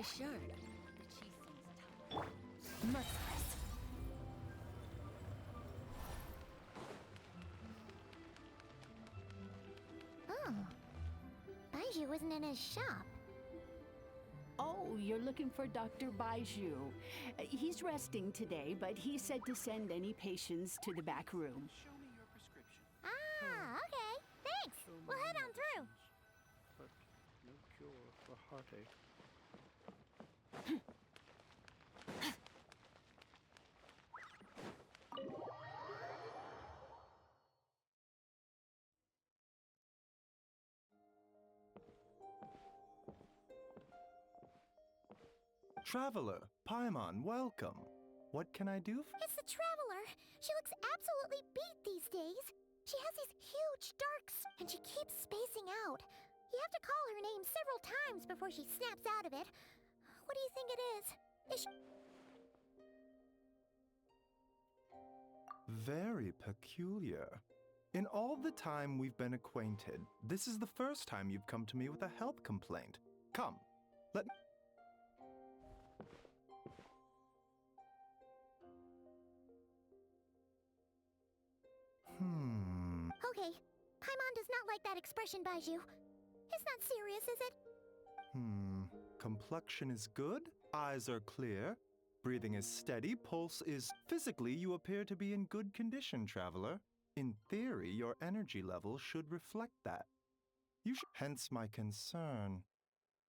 Dr. Shark. But she seems tough. Merciless. Oh. Baiju isn't in his shop. Oh, you're looking for Dr. Baiju. He's resting today, but he said to send any patients to the back room. Show me your prescription. Ah, okay. Thanks. We'll head on through. But no cure for heartache. Traveler, Paimon, welcome. What can I do for— It's the Traveler. She looks absolutely beat these days. She has these huge darks, and she keeps spacing out. You have to call her name several times before she snaps out of it. What do you think it is? Is she... Very peculiar. In all the time we've been acquainted, this is the first time you've come to me with a health complaint. Come, let me— Okay, Paimon does not like that expression, Baiju. It's not serious, is it? Complexion is good, eyes are clear, breathing is steady, pulse is— Physically, you appear to be in good condition, traveler. In theory, your energy level should reflect that. You should— Hence my concern.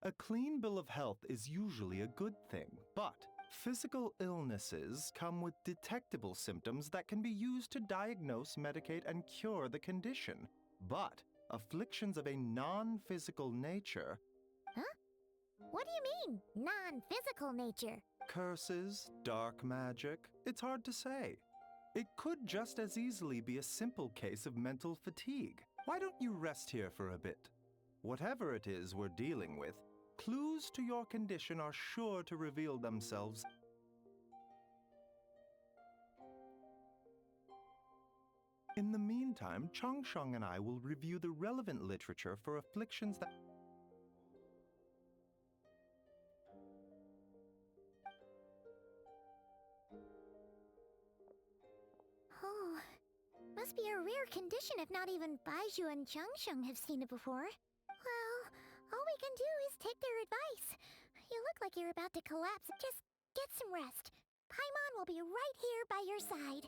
A clean bill of health is usually a good thing, but physical illnesses come with detectable symptoms that can be used to diagnose, medicate, and cure the condition. But afflictions of a non-physical nature— Huh? What do you mean, non-physical nature? Curses, dark magic, it's hard to say. It could just as easily be a simple case of mental fatigue. Why don't you rest here for a bit? Whatever it is we're dealing with, clues to your condition are sure to reveal themselves. In the meantime, Changsheng and I will review the relevant literature for afflictions that— Oh, must be a rare condition if not even Baiju and Changsheng have seen it before. Well, all we can do is take their advice. You look like you're about to collapse. Just get some rest. Paimon will be right here by your side.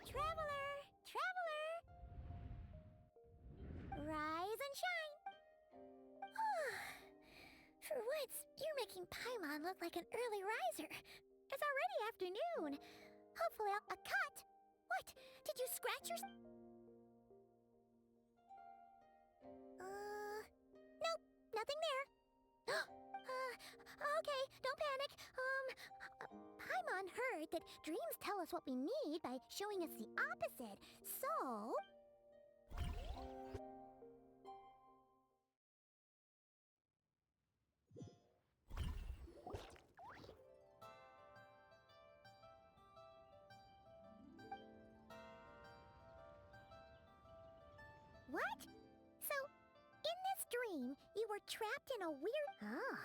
Traveler! Traveler! Rise and shine! For once, you're making Paimon look like an early riser. It's already afternoon. Hopefully a cut. What? Did you scratch your... Nope, nothing there. Okay, don't panic. Paimon heard that dreams tell us what we need by showing us the opposite. So... dream, you were trapped in a weird... Oh.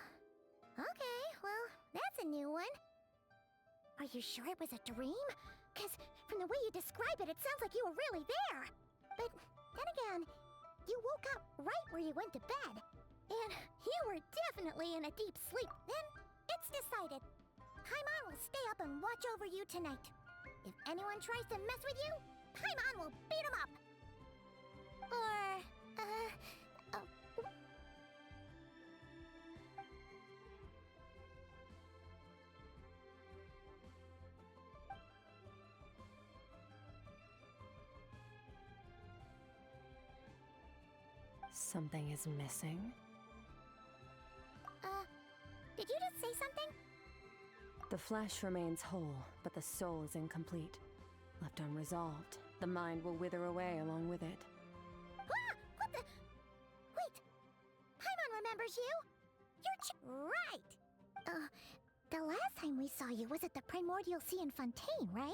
Okay, well, that's a new one. Are you sure it was a dream? Because from the way you describe it, it sounds like you were really there. But then again, you woke up right where you went to bed. And you were definitely in a deep sleep. Then it's decided. Paimon will stay up and watch over you tonight. If anyone tries to mess with you, Paimon will beat him up. Or, oh. Something is missing. Did you just say something? The flesh remains whole, but the soul is incomplete. Left unresolved, the mind will wither away along with it. Ah! What the... Wait! Paimon remembers you! Right! The last time we saw you was at the Primordial Sea in Fontaine, right?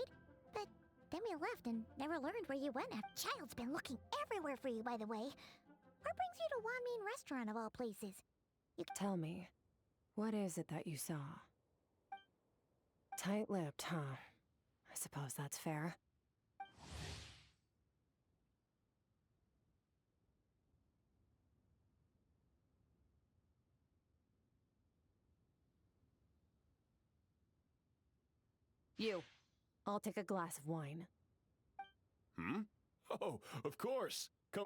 But then we left and never learned where you went. A child's been looking everywhere for you, by the way. What brings you to Wanmin Restaurant of all places? Tell me, what is it that you saw? Tight-lipped, huh? I suppose that's fair. You. I'll take a glass of wine. Hmm? Oh, of course. Come.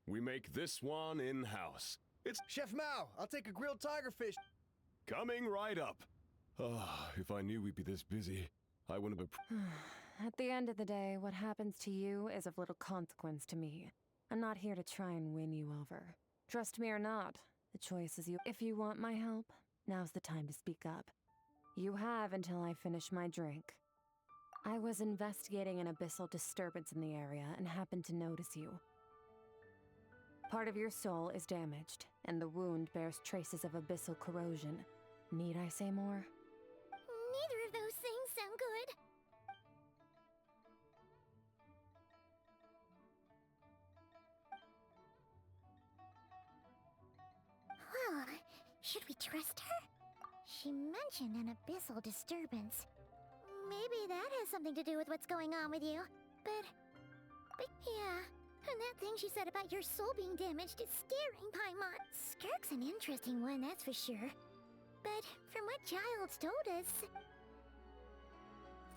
We make this one in-house. It's Chef Mao, I'll take a grilled tigerfish. coming right up. Ah, if I knew we'd be this busy, I wouldn't have... At the end of the day, what happens to you is of little consequence to me. I'm not here to try and win you over. Trust me or not, the choice is you. If you want my help, now's the time to speak up. You have until I finish my drink. I was investigating an abyssal disturbance in the area and happened to notice you. Part of your soul is damaged, and the wound bears traces of abyssal corrosion. Need I say more? Neither of those things sound good. Well, should we trust her? She mentioned an abyssal disturbance. Maybe that has something to do with what's going on with you. But yeah, and that thing she said about your soul being damaged is scaring, Paimon. Skirk's an interesting one, that's for sure. But from what Childs told us...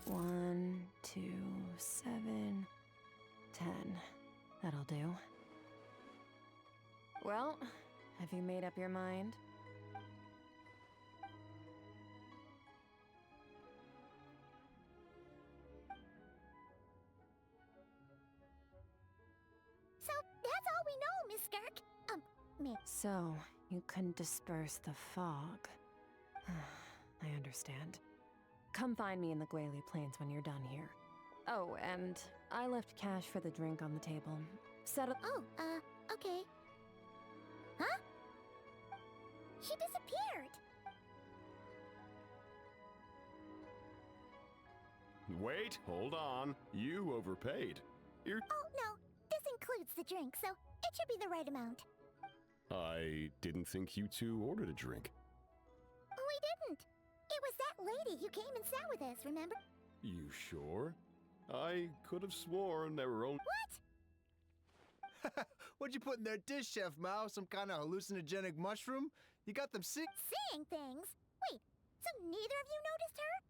1, 2, 7, 10. That'll do. Well, have you made up your mind? So, that's all we know, Miss Skirk. So, you can disperse the fog. I understand. Come find me in the Guili Plains when you're done here. Oh, and I left cash for the drink on the table. Settle. Oh, okay. Huh? She disappeared. Wait, hold on. You overpaid. You're... Oh, no. This includes the drink, so it should be the right amount. I didn't think you two ordered a drink. We didn't. It was that lady who came and sat with us, remember? You sure? I could have sworn there were only... What? What'd you put in their dish, Chef Mao? Some kind of hallucinogenic mushroom? You got them sick? Seeing things? Wait, so neither of you noticed her?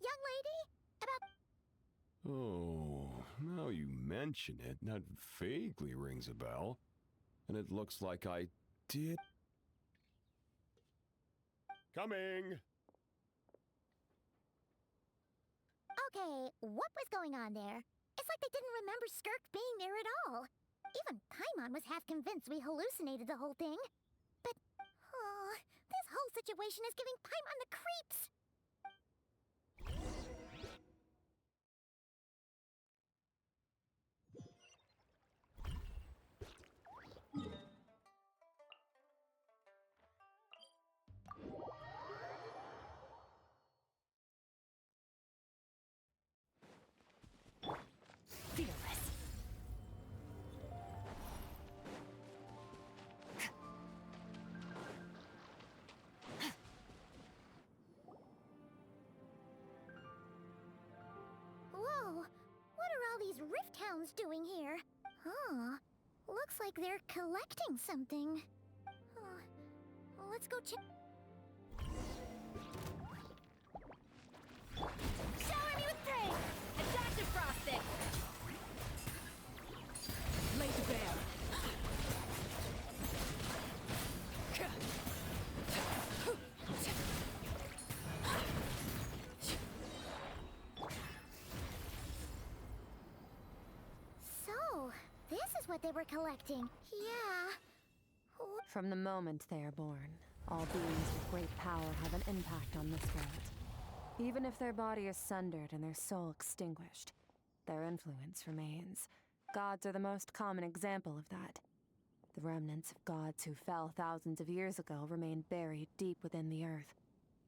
Young lady? About... Oh, now you mention it, that vaguely rings a bell. And it looks like I did... Coming! Okay, what was going on there? It's like they didn't remember Skirk being there at all. Even Paimon was half convinced we hallucinated the whole thing. But, oh, this whole situation is giving Paimon the creeps. Fearless. Rift Hounds doing here? Oh, looks like they're collecting something. Oh, let's go check. Shower me with praise! A Dr. Frosted! Lay to bear! So, this is what they were collecting. Yeah. From the moment they are born, all beings with great power have an impact on this world. Even if their body is sundered and their soul extinguished, their influence remains. Gods are the most common example of that. The remnants of gods who fell thousands of years ago remain buried deep within the earth.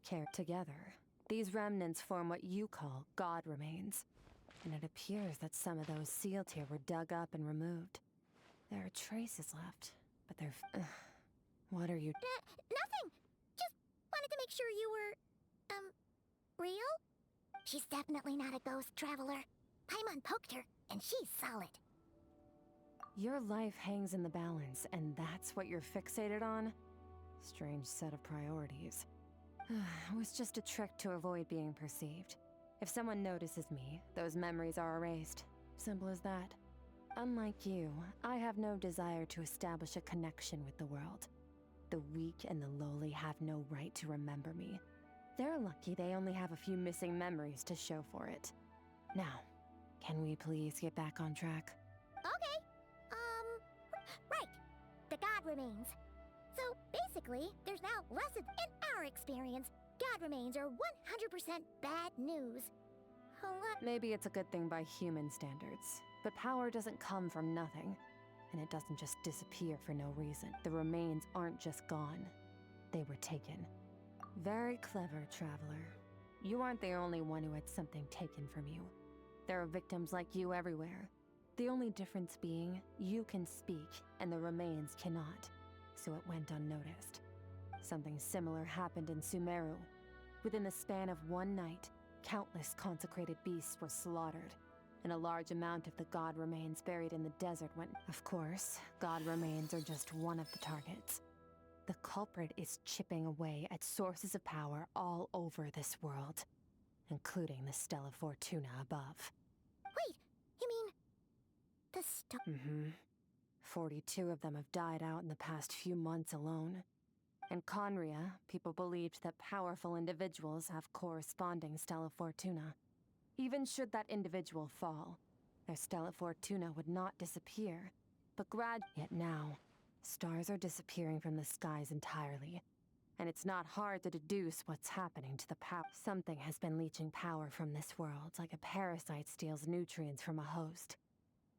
Cared together, these remnants form what you call god remains. And it appears that some of those sealed here were dug up and removed. There are traces left, but they're... what are you... Nothing! Just wanted to make sure you were, real? She's definitely not a ghost traveler. Paimon poked her, and she's solid. Your life hangs in the balance, and that's what you're fixated on? Strange set of priorities. It was just a trick to avoid being perceived. If someone notices me, those memories are erased. Simple as that. Unlike you, I have no desire to establish a connection with the world. The weak and the lowly have no right to remember me. They're lucky they only have a few missing memories to show for it. Now, can we please get back on track? Okay. Right. The god remains. So, basically, there's now lessons in our experience. God remains are 100% bad news. Maybe it's a good thing by human standards, but power doesn't come from nothing, and it doesn't just disappear for no reason. The remains aren't just gone. They were taken. Very clever, traveler. You aren't the only one who had something taken from you. There are victims like you everywhere. The only difference being, you can speak, and the remains cannot, so it went unnoticed. Something similar happened in Sumeru. Within the span of one night, countless consecrated beasts were slaughtered, and a large amount of the god remains buried in the desert went... Of course, god remains are just one of the targets. The culprit is chipping away at sources of power all over this world, including the Stella Fortuna above. Wait, you mean... the star... 42 of them have died out in the past few months alone. In Conria, people believed that powerful individuals have corresponding Stella Fortuna. Even should that individual fall, their Stella Fortuna would not disappear, but Yet now, stars are disappearing from the skies entirely, and it's not hard to deduce what's happening to the power. Something has been leeching power from this world, like a parasite steals nutrients from a host.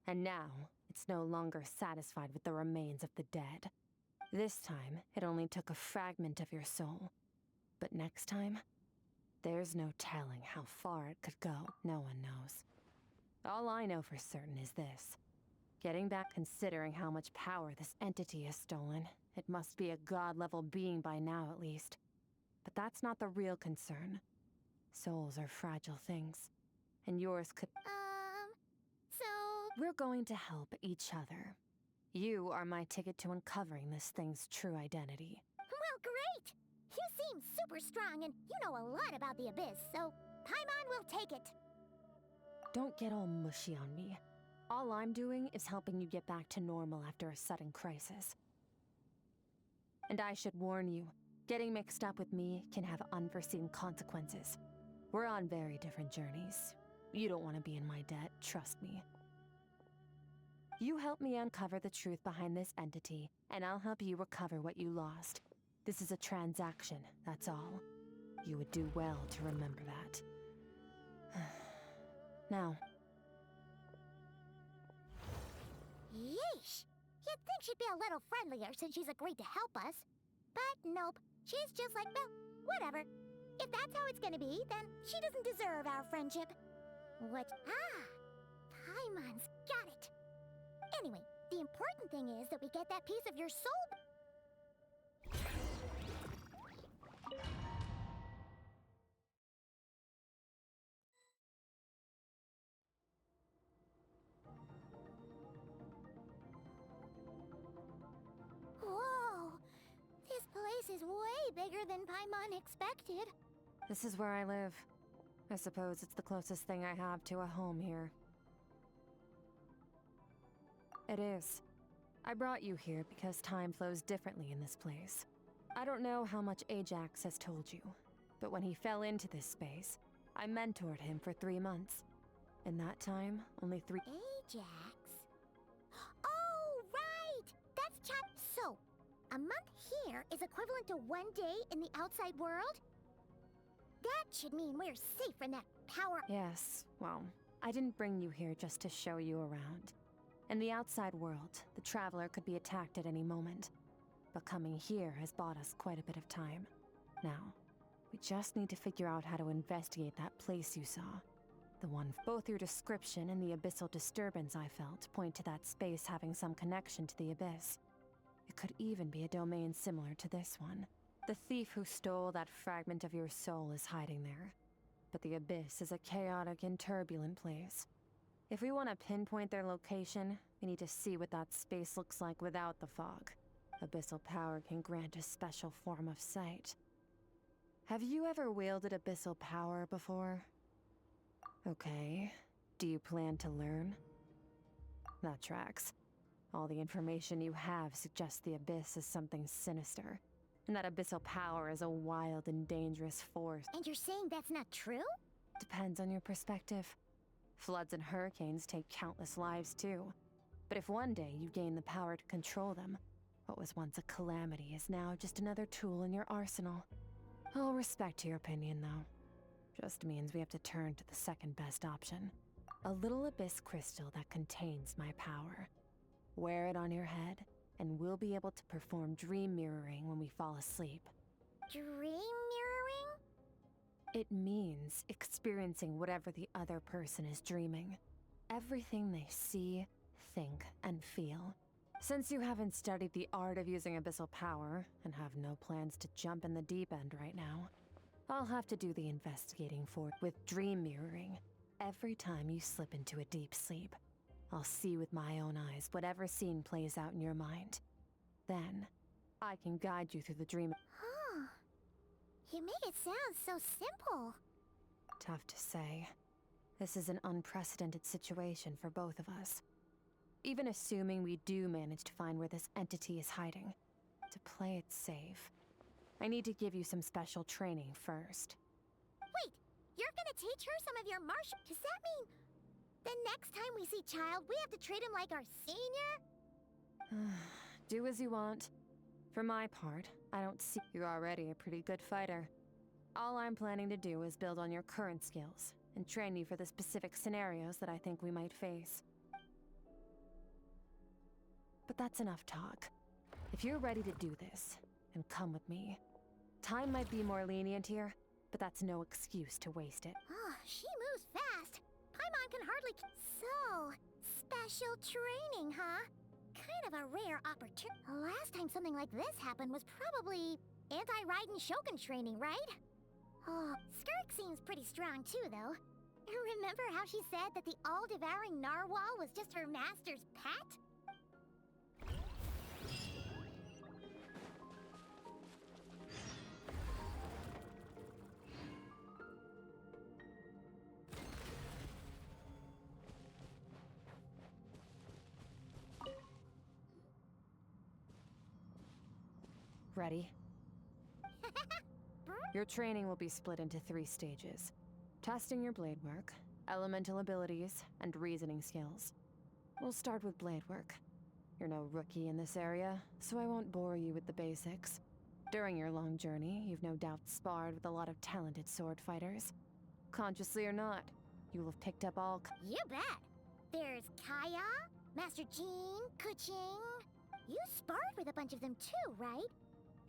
And now, it's no longer satisfied with the remains of the dead. This time, it only took a fragment of your soul. But next time, there's no telling how far it could go. No one knows. All I know for certain is this. Getting back, considering how much power this entity has stolen, it must be a god-level being by now at least. But that's not the real concern. Souls are fragile things, and yours could... so... We're going to help each other. You are my ticket to uncovering this thing's true identity. Well, great! You seem super strong, and you know a lot about the Abyss, so Paimon will take it. Don't get all mushy on me. All I'm doing is helping you get back to normal after a sudden crisis. And I should warn you, getting mixed up with me can have unforeseen consequences. We're on very different journeys. You don't want to be in my debt, trust me. You help me uncover the truth behind this entity, and I'll help you recover what you lost. This is a transaction, that's all. You would do well to remember that. Now. Yeesh! You'd think she'd be a little friendlier since she's agreed to help us. But nope, she's just like, well, whatever. If that's how it's gonna be, then she doesn't deserve our friendship. What? Paimon's got it. Anyway, the important thing is that we get that piece of your soul. bigger than Paimon expected. This is where I live. I suppose it's the closest thing I have to a home here. It is. I brought you here because time flows differently in this place. I don't know how much Ajax has told you, but when he fell into this space, I mentored him for 3 months. In that time, only 3- Ajax? Oh, right! That's So, a month here is equivalent to 1 day in the outside world? That should mean we're safe from that power. Yes, well, I didn't bring you here just to show you around. In the outside world, the Traveler could be attacked at any moment. But coming here has bought us quite a bit of time. Now, we just need to figure out how to investigate that place you saw. The one, both your description and the abyssal disturbance I felt point to that space having some connection to the abyss. It could even be a domain similar to this one. The thief who stole that fragment of your soul is hiding there. But the abyss is a chaotic and turbulent place. If we want to pinpoint their location, we need to see what that space looks like without the fog. Abyssal power can grant a special form of sight. Have you ever wielded abyssal power before? Okay. Do you plan to learn? That tracks. All the information you have suggests the abyss is something sinister, and that abyssal power is a wild and dangerous force. And you're saying that's not true? Depends on your perspective. Floods and hurricanes take countless lives too. But if one day you gain the power to control them, what was once a calamity is now just another tool in your arsenal. I'll respect your opinion, though. Just means we have to turn to the second best option. A little abyss crystal that contains my power. Wear it on your head, and we'll be able to perform dream mirroring when we fall asleep. Dream mirroring? It means experiencing whatever the other person is dreaming. Everything they see, think, and feel. Since you haven't studied the art of using abyssal power, and have no plans to jump in the deep end right now, I'll have to do the investigating for it with dream mirroring. Every time you slip into a deep sleep, I'll see with my own eyes whatever scene plays out in your mind. Then, I can guide you through the dream. Huh. You make it sound so simple. Tough to say. This is an unprecedented situation for both of us. Even assuming we do manage to find where this entity is hiding, to play it safe, I need to give you some special training first. Wait, you're gonna teach her some of your martial... Does that mean the next time we see Child, we have to treat him like our senior? Do as you want. For my part, I don't see... You're already a pretty good fighter. All I'm planning to do is build on your current skills, and train you for the specific scenarios that I think we might face. But that's enough talk. If you're ready to do this, then come with me. Time might be more lenient here, but that's no excuse to waste it. Oh, she moves fast. Paimon can hardly... So, special training, huh? Kind of a rare opportunity. The last time something like this happened was probably anti-Raiden Shogun training, right? Oh, Skirk seems pretty strong too, though. Remember how she said that the all-devouring narwhal was just her master's pet? Ready? Your training will be split into 3 stages. Testing your blade work, elemental abilities, and reasoning skills. We'll start with blade work. You're no rookie in this area, so I won't bore you with the basics. During your long journey, you've no doubt sparred with a lot of talented sword fighters. Consciously or not, you'll have picked up all... You bet. There's Kaya, Master Jean, Kuching. You sparred with a bunch of them too, right?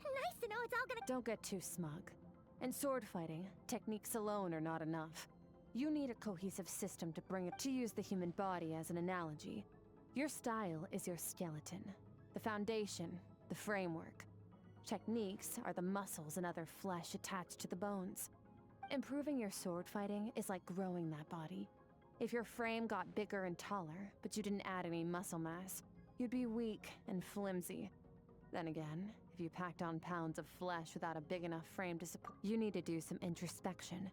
Nice to know it's all gonna... Don't get too smug. In sword fighting, techniques alone are not enough. You need a cohesive system to bring it to use the human body as an analogy. Your style is your skeleton, the foundation, the framework. Techniques are the muscles and other flesh attached to the bones. Improving your sword fighting is like growing that body. If your frame got bigger and taller, but you didn't add any muscle mass, you'd be weak and flimsy. Then again, If you packed on pounds of flesh without a big enough frame to support, you need to do some introspection.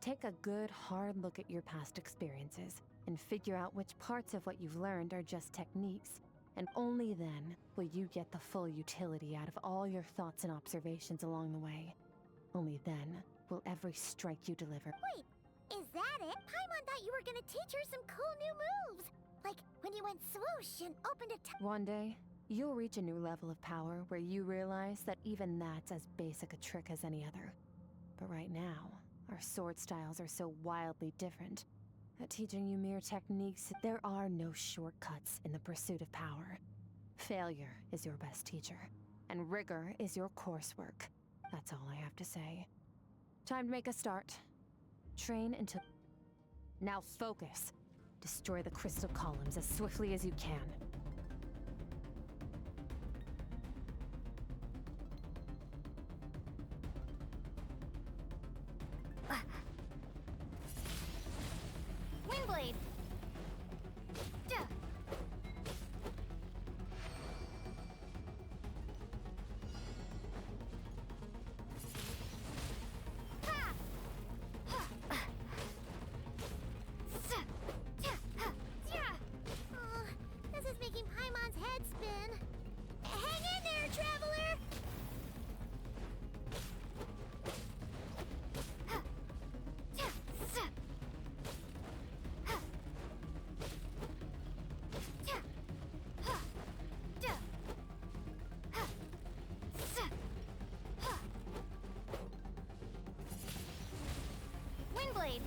Take a good, hard look at your past experiences and figure out which parts of what you've learned are just techniques. And only then will you get the full utility out of all your thoughts and observations along the way. Only then will every strike you deliver. Wait, is that it? Paimon thought you were gonna teach her some cool new moves. Like when you went swoosh and opened a One day, you'll reach a new level of power where you realize that even that's as basic a trick as any other. But right now, our sword styles are so wildly different that teaching you mere techniques, there are no shortcuts in the pursuit of power. Failure is your best teacher, and rigor is your coursework. That's all I have to say. Time to make a start. Train until... Now focus. Destroy the crystal columns as swiftly as you can. Windblade! Duh. Ha! Oh, this is making Paimon's head spin. Hang in there, traveler! Windblade!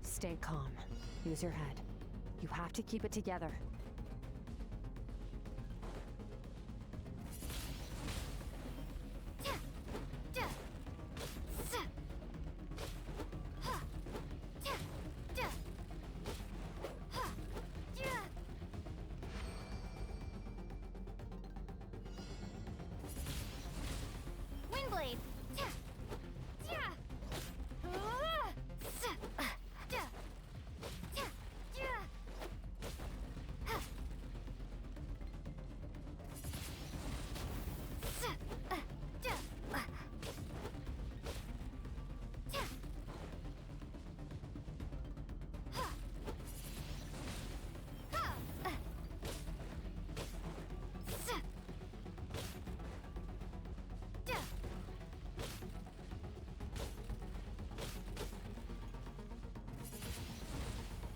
Stay calm. Use your head. You have to keep it together. Windblade!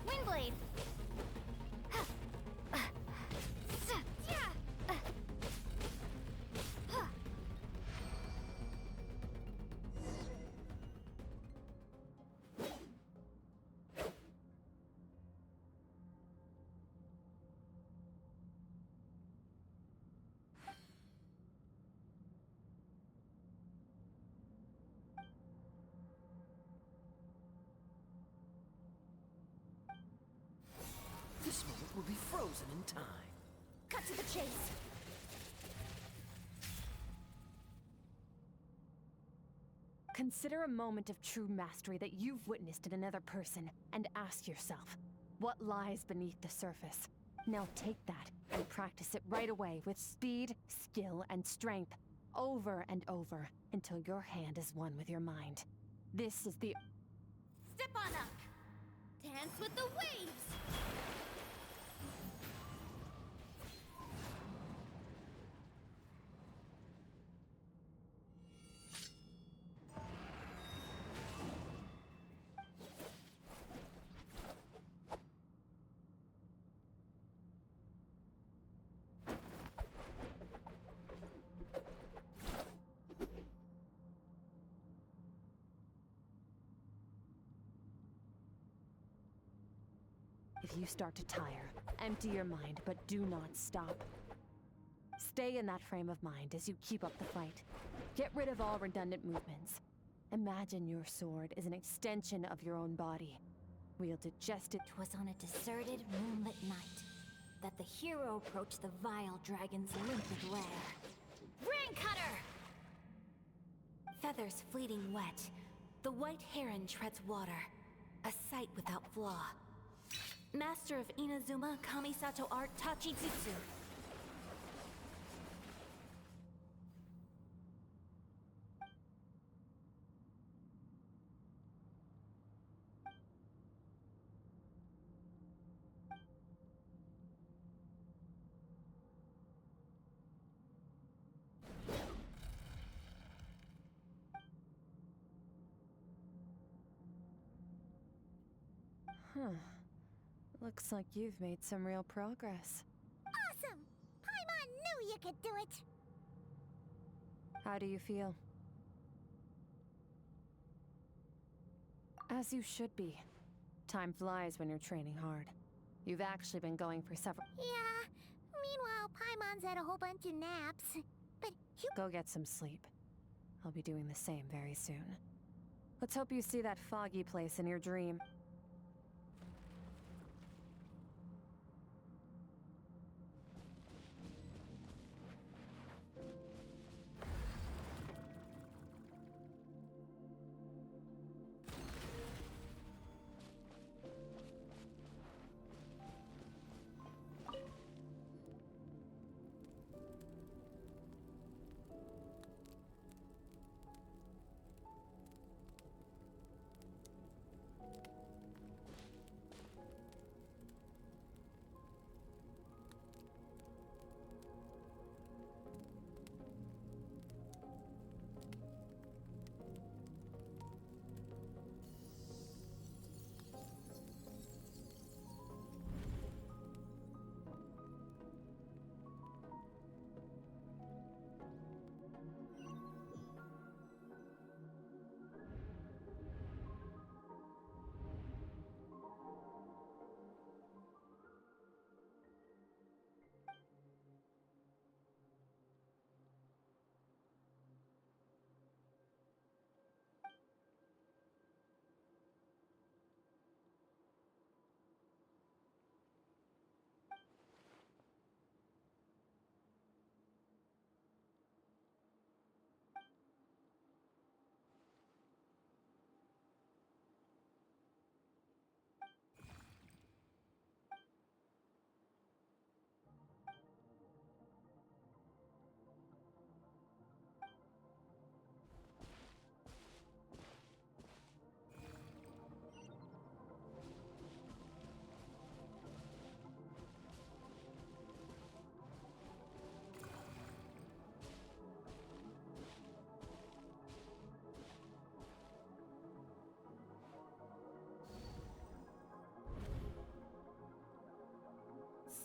Windblade! This moment will be frozen in time. Cut to the chase! Consider a moment of true mastery that you've witnessed in another person, and ask yourself, what lies beneath the surface? Now take that and practice it right away with speed, skill, and strength, over and over, until your hand is one with your mind. This is the... Step on up! Dance with the waves! If you start to tire, empty your mind, but do not stop. Stay in that frame of mind as you keep up the fight. Get rid of all redundant movements. Imagine your sword is an extension of your own body. Wield it just as— 'Twas on a deserted, moonlit night that the hero approached the vile dragon's limpid lair. Ring cutter! Feathers fleeting wet, the white heron treads water, a sight without flaw. Master of Inazuma Kamisato art Tachijutsu. Huh. Looks like you've made some real progress. Awesome! Paimon knew you could do it! How do you feel? As you should be. Time flies when you're training hard. You've actually been going for several— Yeah, meanwhile Paimon's had a whole bunch of naps. But you— Go get some sleep. I'll be doing the same very soon. Let's hope you see that foggy place in your dream.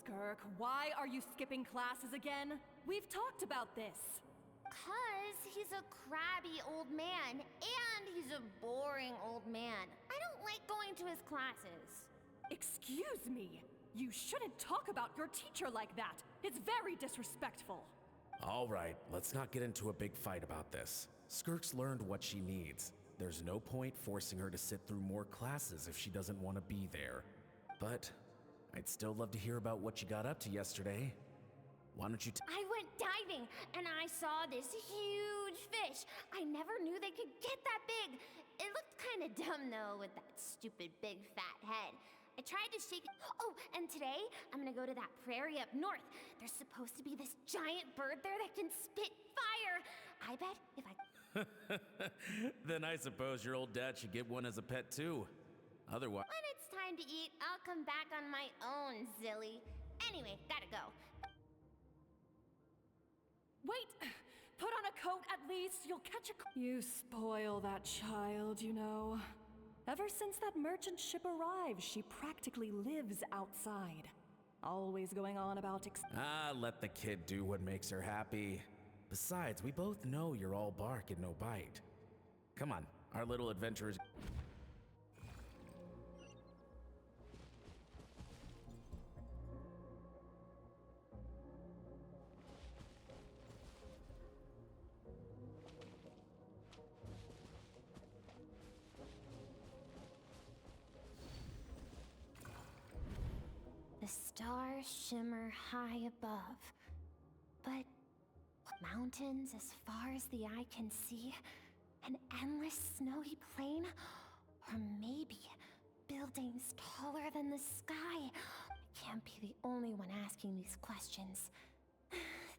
Skirk, why are you skipping classes again? We've talked about this. 'Cause he's a crabby old man, and he's a boring old man. I don't like going to his classes. Excuse me. You shouldn't talk about your teacher like that. It's very disrespectful. All right, let's not get into a big fight about this. Skirk's learned what she needs. There's no point forcing her to sit through more classes if she doesn't want to be there. But I'd still love to hear about what you got up to yesterday. Why don't you I went diving, and I saw this huge fish. I never knew they could get that big. It looked kind of dumb, though, with that stupid big fat head. I tried to shake it. Oh, and today, I'm gonna go to that prairie up north. There's supposed to be this giant bird there that can spit fire. I bet if I... Then I suppose your old dad should get one as a pet too. Otherwise... When it's time to eat, I'll come back on my own, Zilly. Anyway, gotta go. Wait! Put on a coat at least. You'll catch a... You spoil that child, you know. Ever since that merchant ship arrived, she practically lives outside. Always going on about... let the kid do what makes her happy. Besides, we both know you're all bark and no bite. Come on, our little adventure is... shimmer high above. But mountains as far as the eye can see? An endless snowy plain? Or maybe buildings taller than the sky? I can't be the only one asking these questions.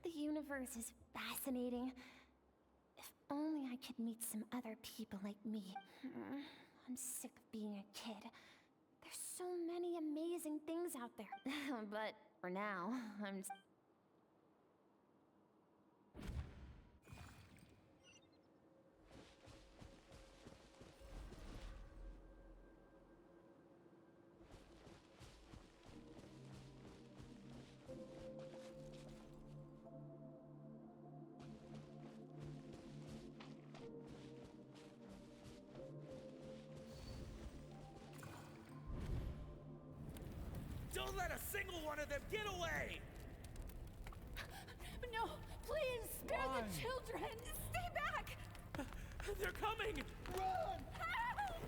The universe is fascinating. If only I could meet some other people like me. I'm sick of being a kid. There's so many amazing things out there. But for now, I'm... Don't let a single one of them get away! No, please, spare Why? the children! Stay back! They're coming! Run! Help!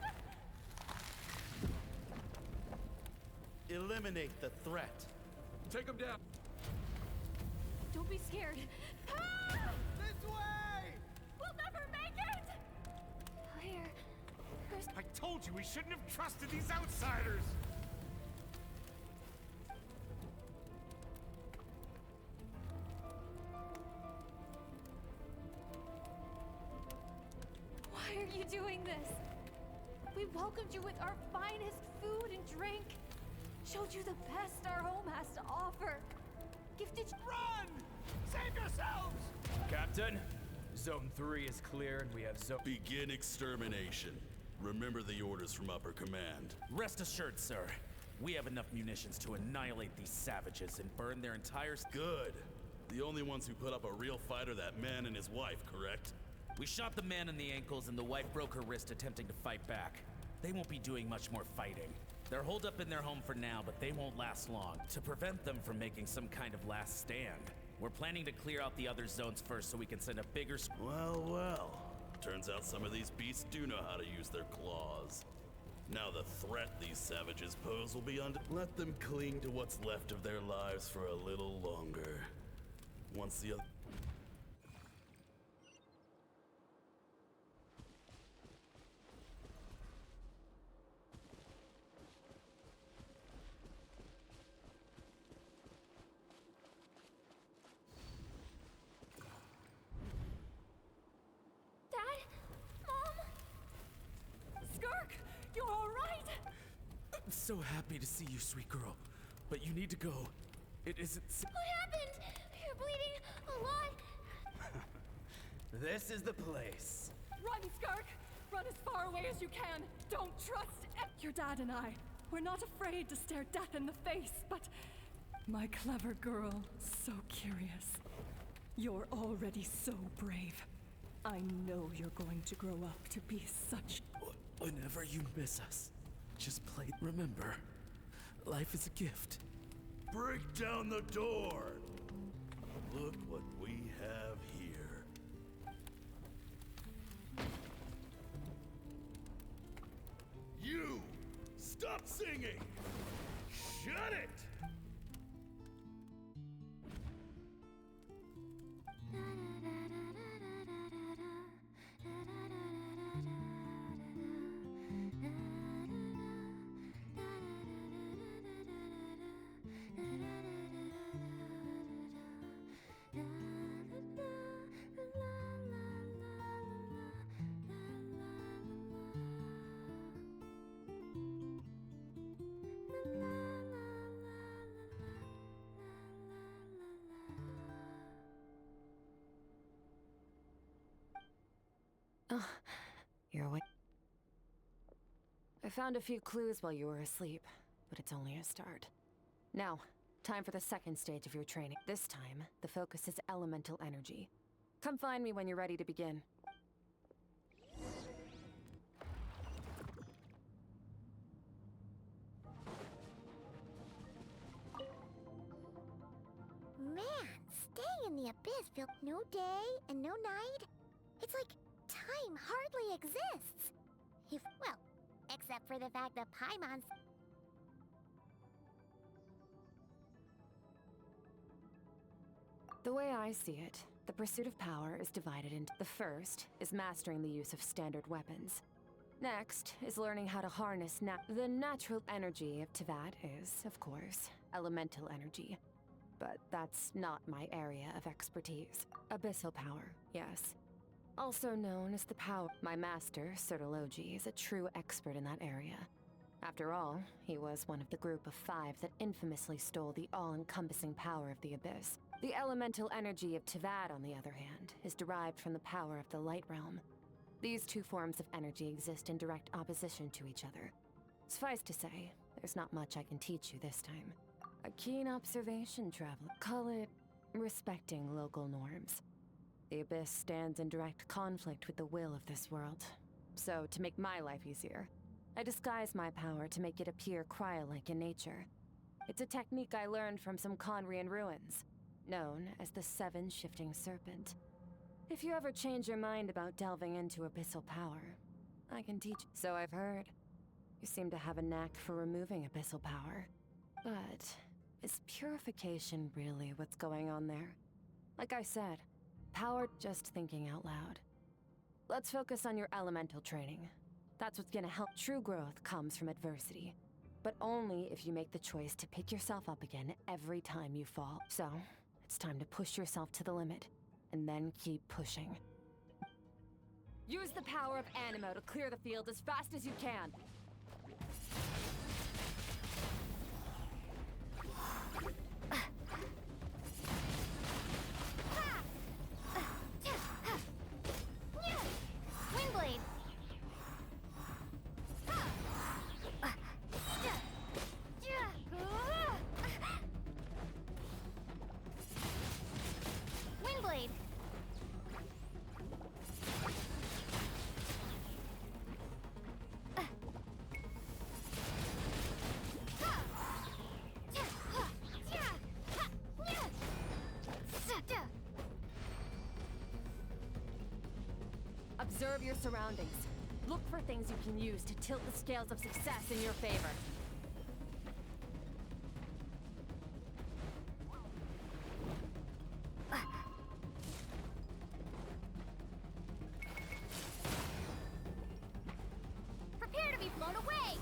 Eliminate the threat. Take him down. Don't be scared. Ah! This way! We'll never make it! Where's... I told you we shouldn't have trusted these outsiders! Why are you doing this? We welcomed you with our finest food and drink. Showed you the best our home has to offer. Gifted you... Run! Save yourselves! Captain, Zone 3 is clear and we have zone... Begin extermination. Remember the orders from upper command. Rest assured, sir. We have enough munitions to annihilate these savages and burn their entire... Good. The only ones who put up a real fight are that man and his wife, correct? We shot the man in the ankles and the wife broke her wrist attempting to fight back. They won't be doing much more fighting. They're holed up in their home for now, but they won't last long. To prevent them from making some kind of last stand, we're planning to clear out the other zones first so we can send a bigger... Well, well. Turns out some of these beasts do know how to use their claws. Now the threat these savages pose will be under... Let them cling to what's left of their lives for a little longer. Once the other... Dad? Mom? Skirk, you're all right? I'm so happy to see you, sweet girl. But you need to go. It isn't... What happened? You're bleeding a lot. This is the place. Run, Skirk! Run as far away as you can. Don't trust your dad and I. We're not afraid to stare death in the face, but my clever girl, so curious. You're already so brave. I know you're going to grow up to be such... Whenever you miss us, just play... Remember, life is a gift. Break down the door! Look what we have here. You! Stop singing! Shut it! Oh, you're awake. I found a few clues while you were asleep, but it's only a start. Now, time for the second stage of your training. This time, the focus is elemental energy. Come find me when you're ready to begin. Man, staying in the abyss feels no day and no night. It's like time hardly exists. Well, except for the fact that Paimon's... The way I see it, the pursuit of power is divided into the first is mastering the use of standard weapons. Next is learning how to harness the natural energy of Teyvat is, of course, elemental energy. But that's not my area of expertise. Abyssal power, yes. Also known as the power. My master, Sertologi, is a true expert in that area. After all, he was one of the group of 5 that infamously stole the all-encompassing power of the Abyss. The elemental energy of Teyvat, on the other hand, is derived from the power of the Light Realm. These two forms of energy exist in direct opposition to each other. Suffice to say, there's not much I can teach you this time. A keen observation, traveler. Call it respecting local norms. The Abyss stands in direct conflict with the will of this world. So, to make my life easier, I disguise my power to make it appear cryo-like in nature. It's a technique I learned from some Conrian ruins, known as the Seven Shifting Serpent. If you ever change your mind about delving into abyssal power, I can teach. So I've heard. You seem to have a knack for removing abyssal power. But is purification really what's going on there? Like I said, power just thinking out loud. Let's focus on your elemental training. That's what's gonna help. True growth comes from adversity, but only if you make the choice to pick yourself up again every time you fall. So, it's time to push yourself to the limit, and then keep pushing. Use the power of Animo to clear the field as fast as you can. Windblade! Windblade! Observe your surroundings. Look for things you can use to tilt the scales of success in your favor. Prepare to be blown away!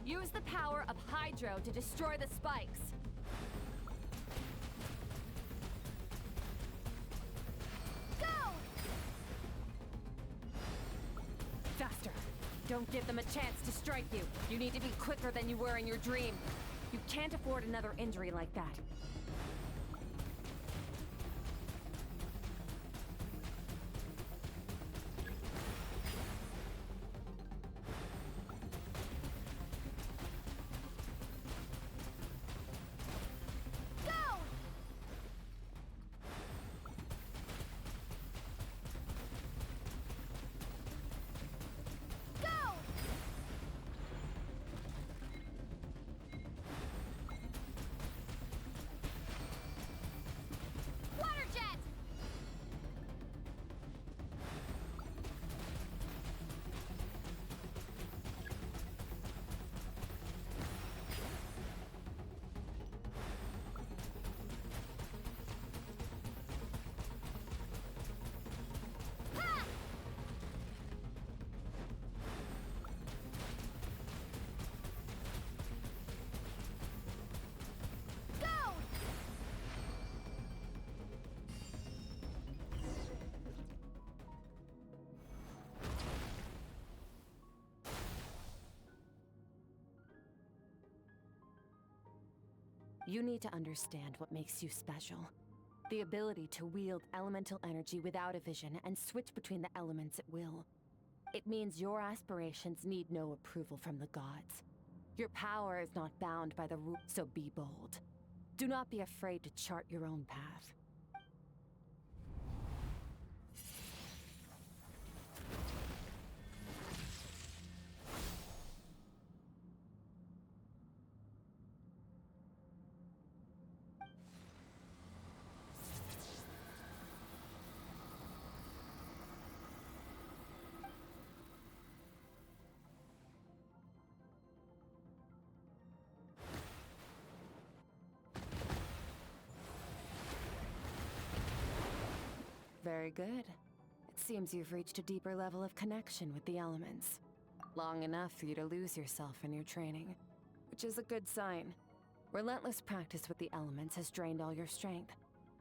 Use the power of Hydro to destroy the spikes. Go! Faster. Don't give them a chance to strike you. You need to be quicker than you were in your dream. You can't afford another injury like that. You need to understand what makes you special. The ability to wield elemental energy without a vision and switch between the elements at will. It means your aspirations need no approval from the gods. Your power is not bound by the rules, so be bold. Do not be afraid to chart your own path. Very good. It seems you've reached a deeper level of connection with the elements. Long enough for you to lose yourself in your training, which is a good sign. Relentless practice with the elements has drained all your strength,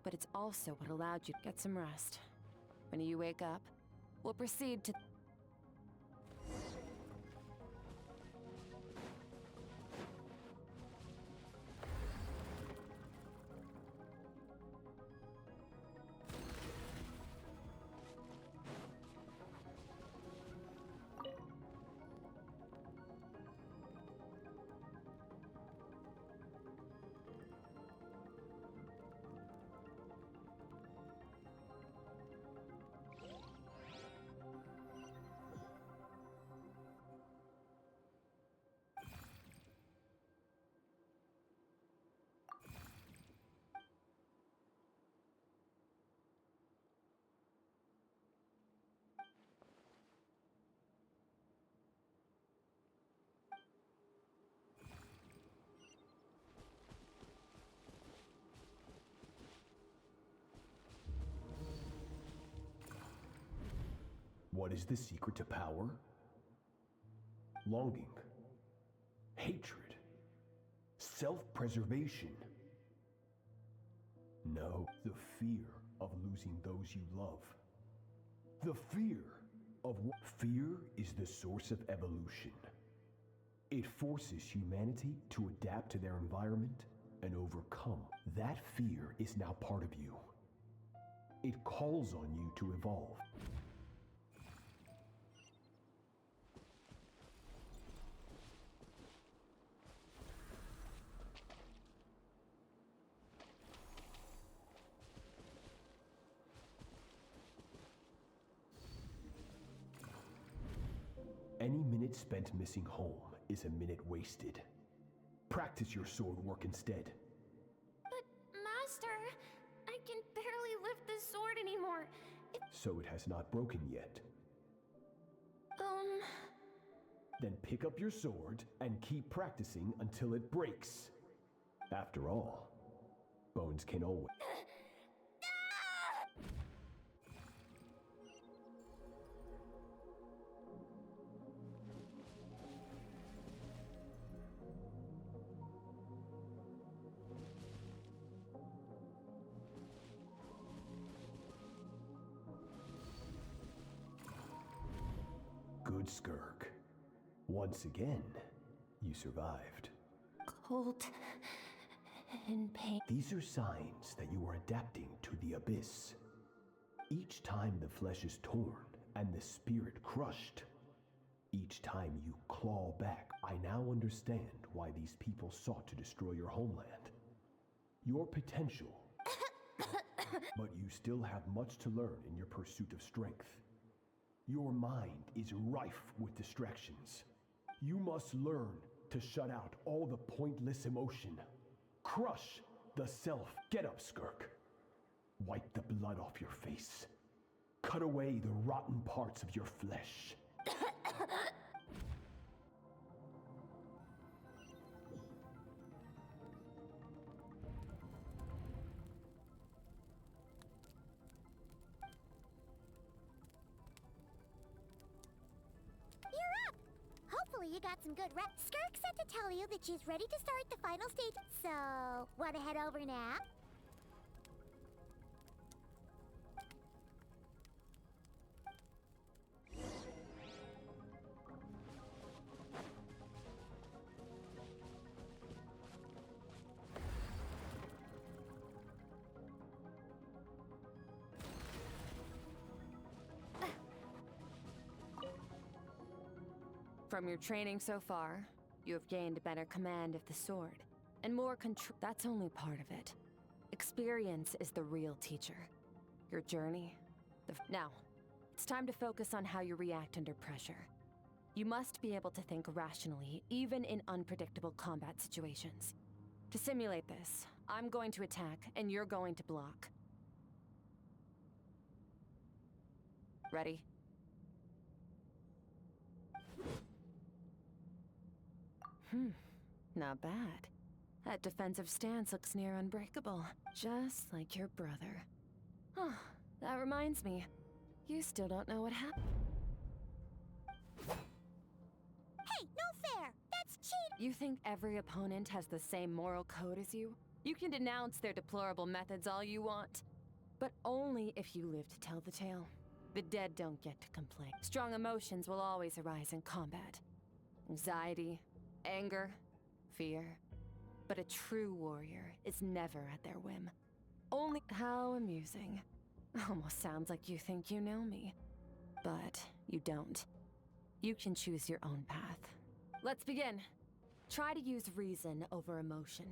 but it's also what allowed you to get some rest. When you wake up, we'll proceed to... What is the secret to power? Longing, hatred, self-preservation. No, the fear of losing those you love. The fear of what? Fear is the source of evolution. It forces humanity to adapt to their environment and overcome. That fear is now part of you. It calls on you to evolve. Any minute spent missing home is a minute wasted. Practice your sword work instead. But, Master, I can barely lift this sword anymore. So it has not broken yet. Then pick up your sword and keep practicing until it breaks. After all, bones can always... Good, Skirk. Once again, you survived. Cold and pain. These are signs that you are adapting to the abyss. Each time the flesh is torn and the spirit crushed, each time you claw back, I now understand why these people sought to destroy your homeland. Your potential. But you still have much to learn in your pursuit of strength. Your mind is rife with distractions. You must learn to shut out all the pointless emotion. Crush the self. Get up, Skirk. Wipe the blood off your face. Cut away the rotten parts of your flesh. Hopefully you got some good rest. Skirk said to tell you that she's ready to start the final stage. So, wanna head over now? From your training so far, you have gained better command of the sword, and more control. That's only part of it. Experience is the real teacher. Your journey, now, it's time to focus on how you react under pressure. You must be able to think rationally, even in unpredictable combat situations. To simulate this, I'm going to attack, and you're going to block. Ready? Not bad. That defensive stance looks near unbreakable, just like your brother. Oh, that reminds me. You still don't know what happened. Hey, no fair! That's cheating! You think every opponent has the same moral code as you? You can denounce their deplorable methods all you want, but only if you live to tell the tale. The dead don't get to complain. Strong emotions will always arise in combat. Anxiety, anger, fear. But a true warrior is never at their whim. Only— How amusing. Almost sounds like you think you know me. But you don't. You can choose your own path. Let's begin. Try to use reason over emotion.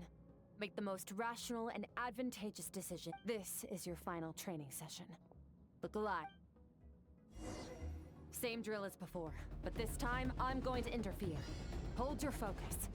Make the most rational and advantageous decision. This is your final training session. Look alive. Same drill as before, but this time I'm going to interfere. Hold your focus.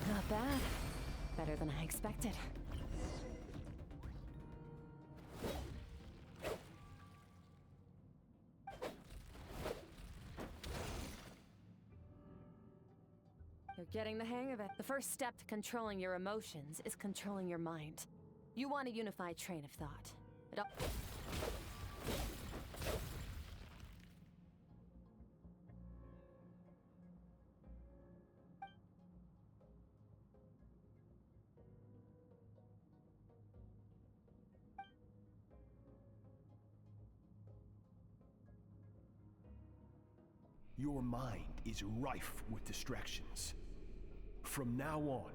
Not bad. Better than I expected. You're getting the hang of it. The first step to controlling your emotions is controlling your mind. You want a unified train of thought. Your mind is rife with distractions. From now on,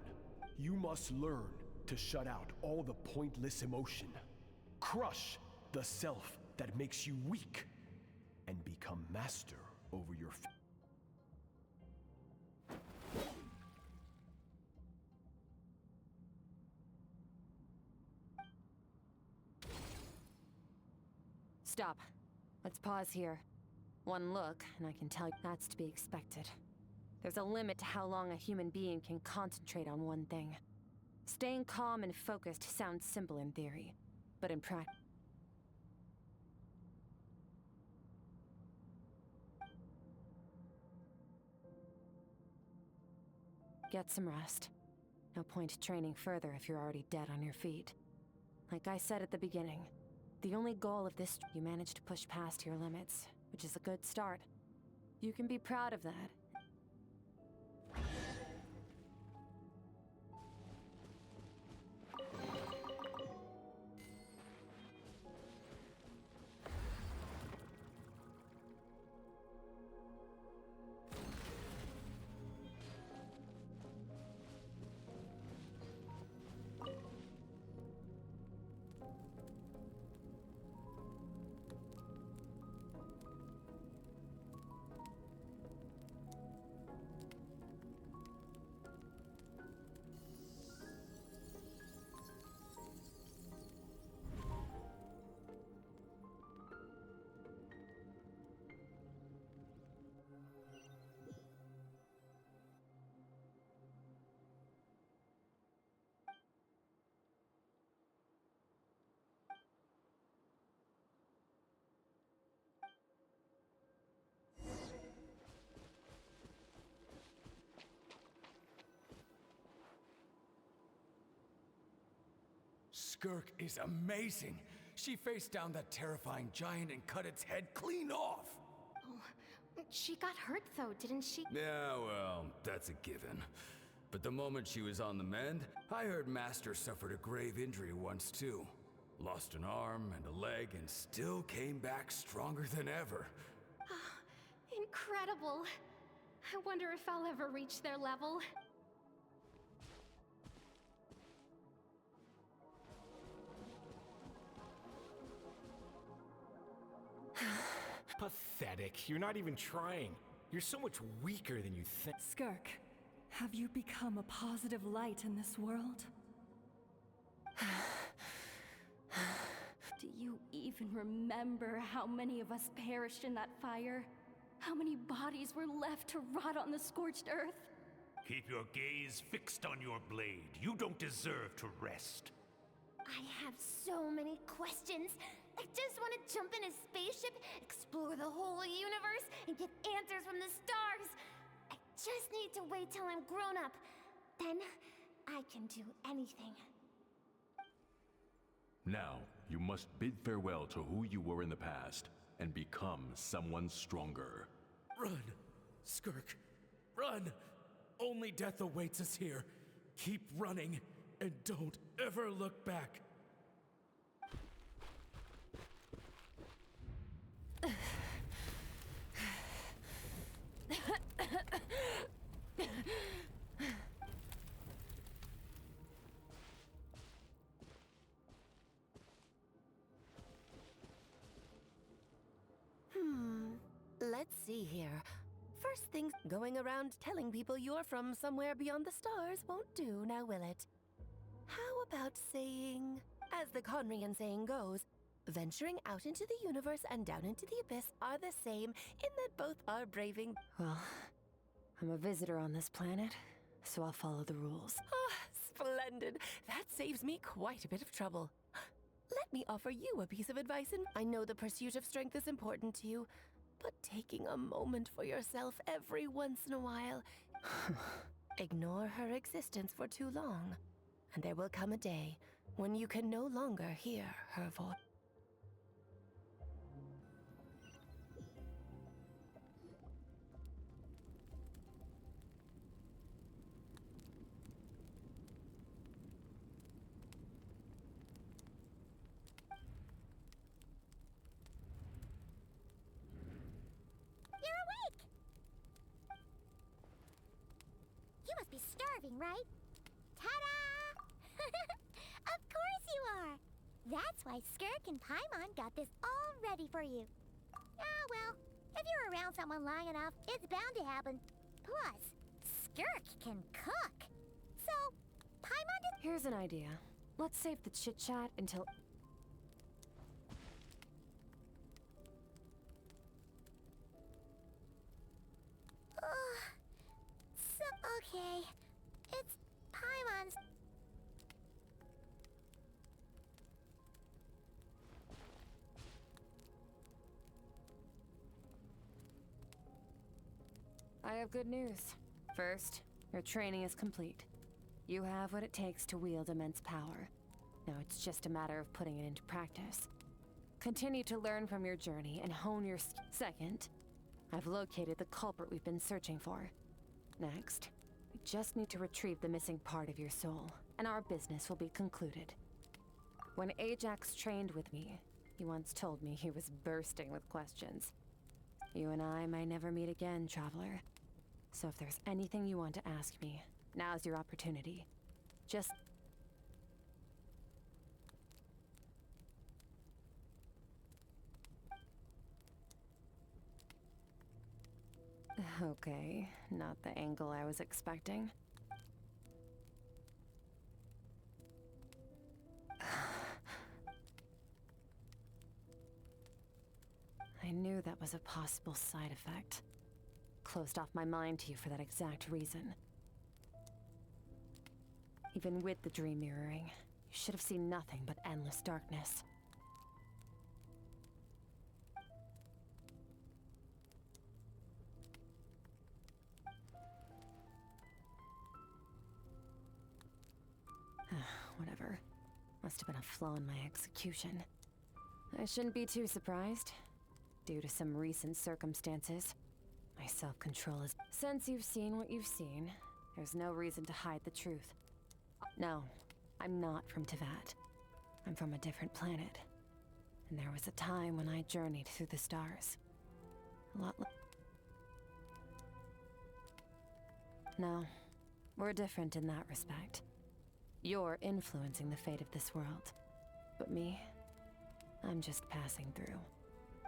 you must learn to shut out all the pointless emotion. Crush the self that makes you weak, and become master over your Stop. Let's pause here. One look, and I can tell you that's to be expected. There's a limit to how long a human being can concentrate on one thing. Staying calm and focused sounds simple in theory, but in practice... Get some rest. No point training further if you're already dead on your feet. Like I said at the beginning, the only goal of this— you managed to push past your limits, which is a good start. You can be proud of that. Skirk is amazing. She faced down that terrifying giant and cut its head clean off. Oh, she got hurt though, didn't she? Yeah, well, that's a given. But the moment she was on the mend, I heard Master suffered a grave injury once too. Lost an arm and a leg and still came back stronger than ever. Incredible. I wonder if I'll ever reach their level. Pathetic. You're not even trying. You're so much weaker than you think. Skirk, have you become a positive light in this world? Do you even remember how many of us perished in that fire? How many bodies were left to rot on the scorched earth? Keep your gaze fixed on your blade. You don't deserve to rest. I have so many questions. I just want to jump in a spaceship, explore the whole universe, and get answers from the stars. I just need to wait till I'm grown up. Then, I can do anything. Now, you must bid farewell to who you were in the past and become someone stronger. Run, Skirk, run! Only death awaits us here. Keep running, and don't ever look back. Let's see here. First things, going around telling people you're from somewhere beyond the stars won't do, now will it? How about saying, as the Conrian saying goes, venturing out into the universe and down into the abyss are the same in that both are braving. Well, I'm a visitor on this planet, so I'll follow the rules. Ah, splendid. That saves me quite a bit of trouble. Let me offer you a piece of advice, and I know the pursuit of strength is important to you, but taking a moment for yourself every once in a while. Ignore her existence for too long, and there will come a day when you can no longer hear her voice. You must be starving, right? Ta-da! Of course you are! That's why Skirk and Paimon got this all ready for you. Ah, well, if you're around someone long enough, it's bound to happen. Plus, Skirk can cook. So, Paimon does— Here's an idea. Let's save the chit-chat until... Okay, it's Paimon's. I have good news. First, your training is complete. You have what it takes to wield immense power. Now it's just a matter of putting it into practice. Continue to learn from your journey and hone your Second, I've located the culprit we've been searching for. Next, we just need to retrieve the missing part of your soul, and our business will be concluded. When Ajax trained with me, he once told me he was bursting with questions. You and I might never meet again, Traveler. So if there's anything you want to ask me, now's your opportunity. Just... Okay, not the angle I was expecting. I knew that was a possible side effect. Closed off my mind to you for that exact reason. Even with the dream mirroring, you should have seen nothing but endless darkness. Whatever. Must have been a flaw in my execution. I shouldn't be too surprised. Due to some recent circumstances, my self-control is... Since you've seen what you've seen, there's no reason to hide the truth. No, I'm not from Teyvat. I'm from a different planet. And there was a time when I journeyed through the stars. A lot like... No, we're different in that respect. You're influencing the fate of this world. But me, I'm just passing through.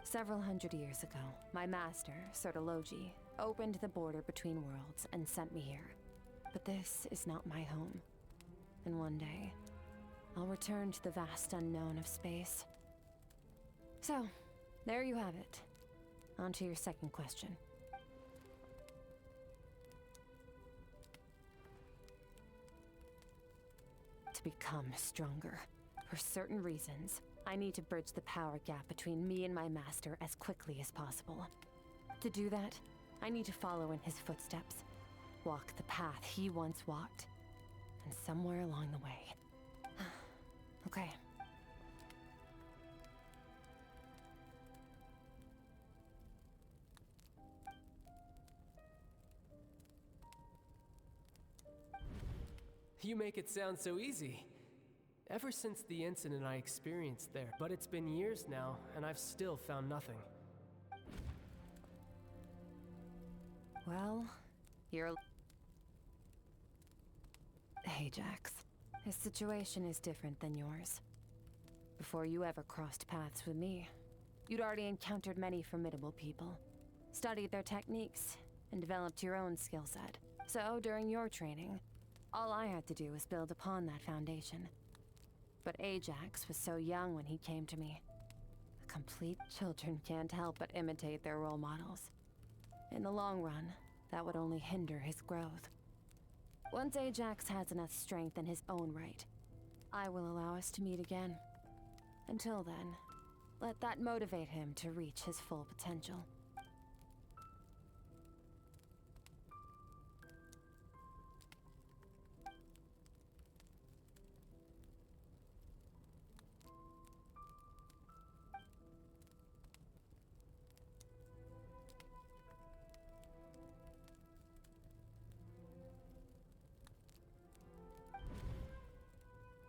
Several hundred years ago, my master, Sertologi, opened the border between worlds and sent me here. But this is not my home. And one day, I'll return to the vast unknown of space. So, there you have it. On to your second question. To become stronger. For certain reasons, I need to bridge the power gap between me and my master as quickly as possible. To do that, I need to follow in his footsteps. Walk the path he once walked. And somewhere along the way... Okay. You make it sound so easy. Ever since the incident I experienced there, but it's been years now, and I've still found nothing. Well, you're... Ajax. His situation is different than yours. Before you ever crossed paths with me, you'd already encountered many formidable people, studied their techniques, and developed your own skill set. So, during your training, all I had to do was build upon that foundation. But Ajax was so young when he came to me. Complete children can't help but imitate their role models. In the long run, that would only hinder his growth. Once Ajax has enough strength in his own right, I will allow us to meet again. Until then, let that motivate him to reach his full potential.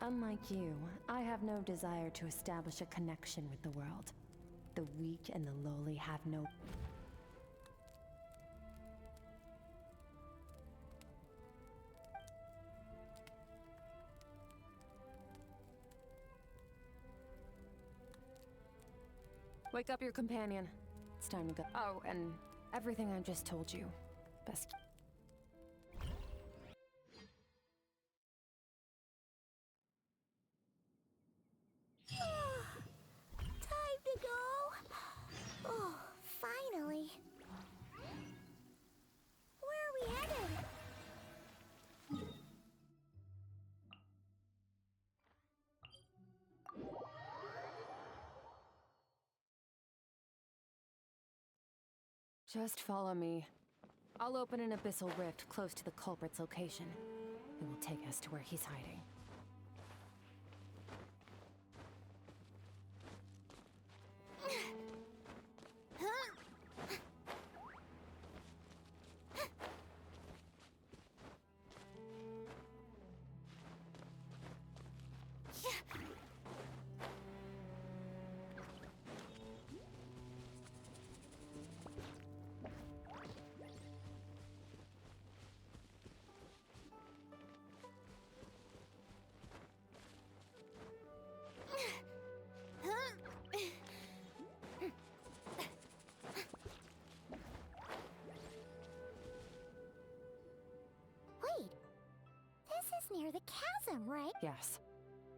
Unlike you, I have no desire to establish a connection with the world. The weak and the lowly have no... Wake up your companion. It's time to go. Oh, and everything I just told you. Best... Time to go. Oh, finally. Where are we headed? Just follow me. I'll open an abyssal rift close to the culprit's location. It will take us to where he's hiding. Wait, this is near the chasm, right? Yes.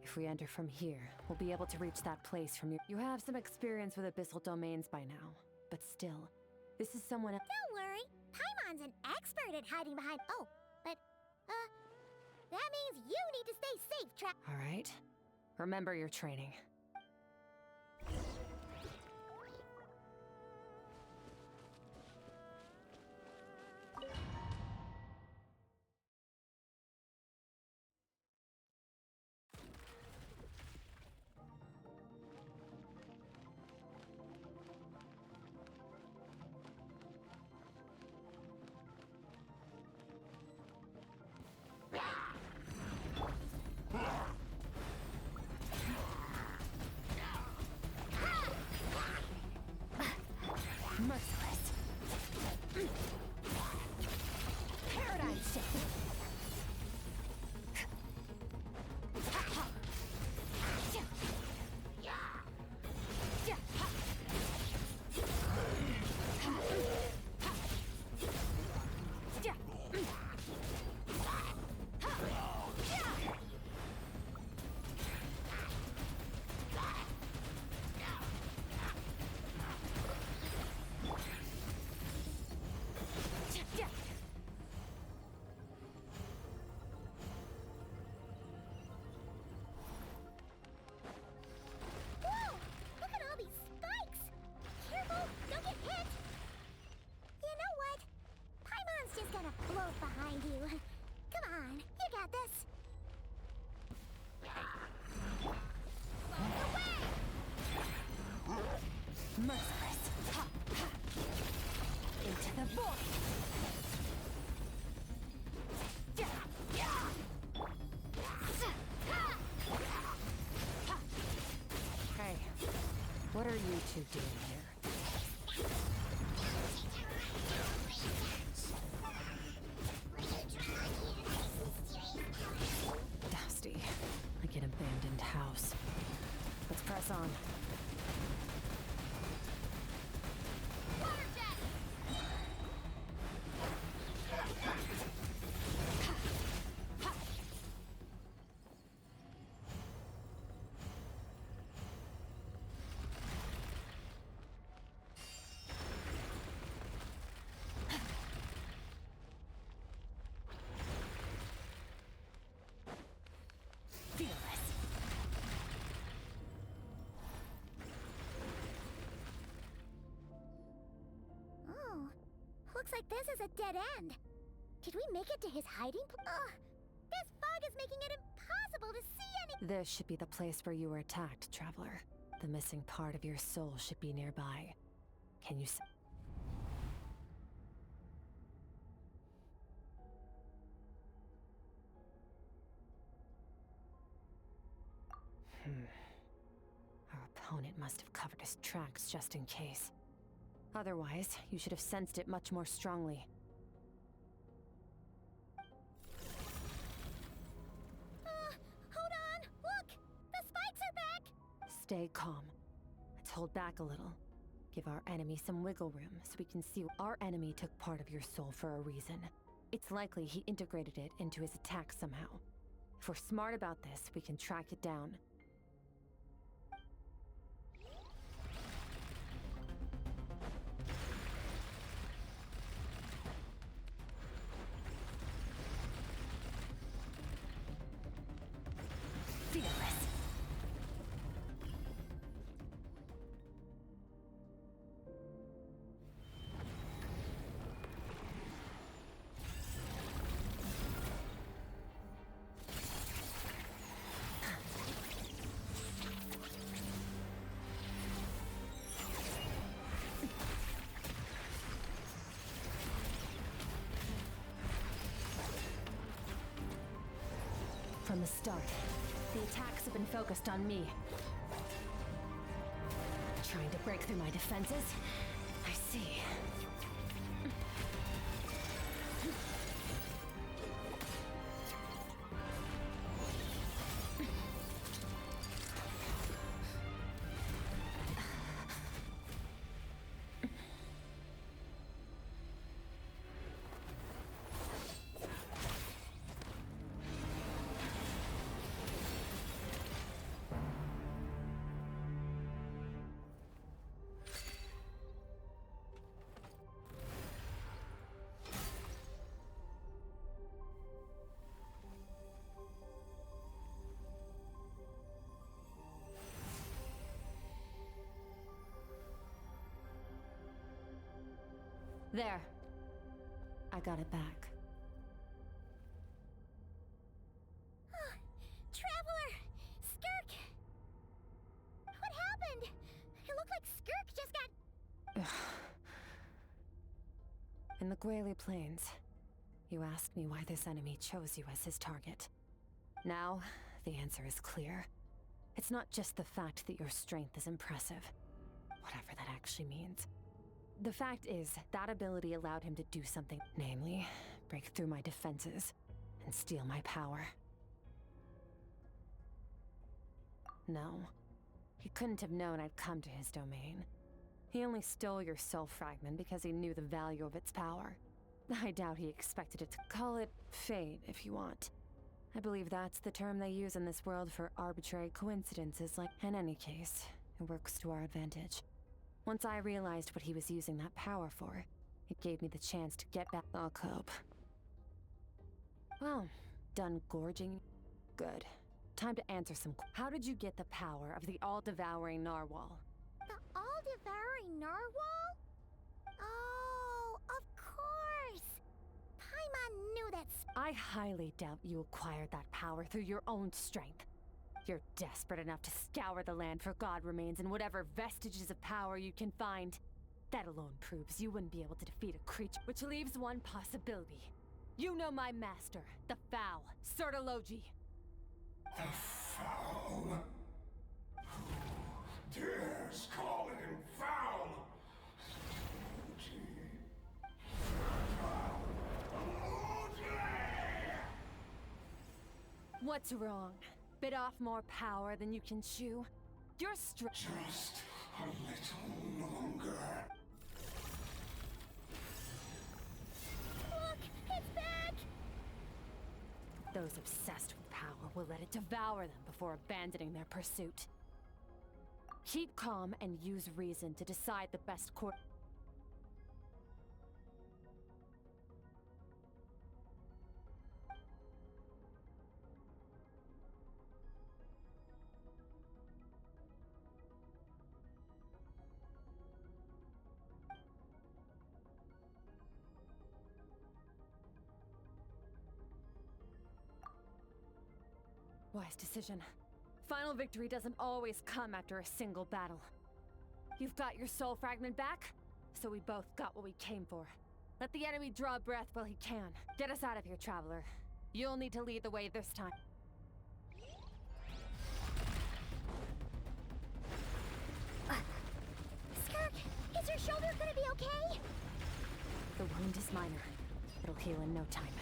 If we enter from here, we'll be able to reach that place from your... You have some experience with abyssal domains by now, but still, this is someone else... Don't worry, Paimon's an expert at hiding behind... Oh, but, that means you need to stay safe, All right. Remember your training. Come on, you got this. Merciless. Ha, ha. Into the void. Yeah, yeah. Hey, what are you two doing here? Dusty, like an abandoned house. Let's press on. Oh, looks like this is a dead end. Did we make it to his hiding place? Ugh, this fog is making it impossible to see any— This should be the place where you were attacked, Traveler. The missing part of your soul should be nearby. Can you s— Our opponent must have covered his tracks just in case. Otherwise, you should have sensed it much more strongly. Hold on! Look! The spikes are back! Stay calm. Let's hold back a little. Give our enemy some wiggle room so we can see our enemy took part of your soul for a reason. It's likely he integrated it into his attack somehow. If we're smart about this, we can track it down. Fearless. From the start, the attacks have been focused on me. Trying to break through my defenses? I see. There. I got it back. Traveler! Skirk! What happened? It looked like Skirk just got— In the Guili Plains, you asked me why this enemy chose you as his target. Now, the answer is clear. It's not just the fact that your strength is impressive, whatever that actually means. The fact is, that ability allowed him to do something, namely, break through my defenses and steal my power. No, he couldn't have known I'd come to his domain. He only stole your soul fragment because he knew the value of its power. I doubt he expected it to— Call it fate, if you want. I believe that's the term they use in this world for arbitrary coincidences like— In any case, it works to our advantage. Once I realized what he was using that power for, it gave me the chance to get back— I'll cope. Well, done gorging? Good. Time to answer some— How did you get the power of the all-devouring narwhal? The all-devouring narwhal? Oh, of course! Paimon knew that— I highly doubt you acquired that power through your own strength. You're desperate enough to scour the land for god remains and whatever vestiges of power you can find. That alone proves you wouldn't be able to defeat a creature, which leaves one possibility. You know my master, the Foul, Sertologi. The Foul? Who dares call him foul? What's wrong? Bit off more power than you can chew? You're Just a little longer. Look! It's back! Those obsessed with power will let it devour them before abandoning their pursuit. Keep calm and use reason to decide the best course. Wise decision. Final victory doesn't always come after a single battle. You've got your soul fragment back, so we both got what we came for. Let the enemy draw breath while he can. Get us out of here, traveler. You'll need to lead the way this time. Skirk, is your shoulder gonna be okay? The wound is minor. It'll heal in no time.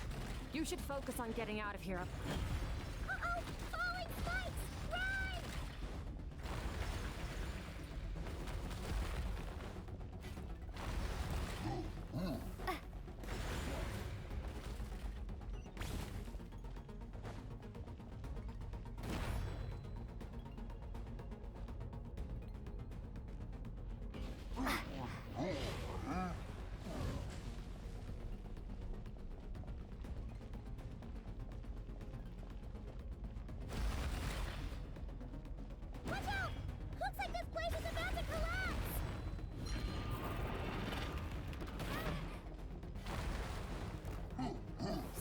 You should focus on getting out of here. Uh-oh! Falling spikes! Run! Watch out! Looks like this place is about to collapse!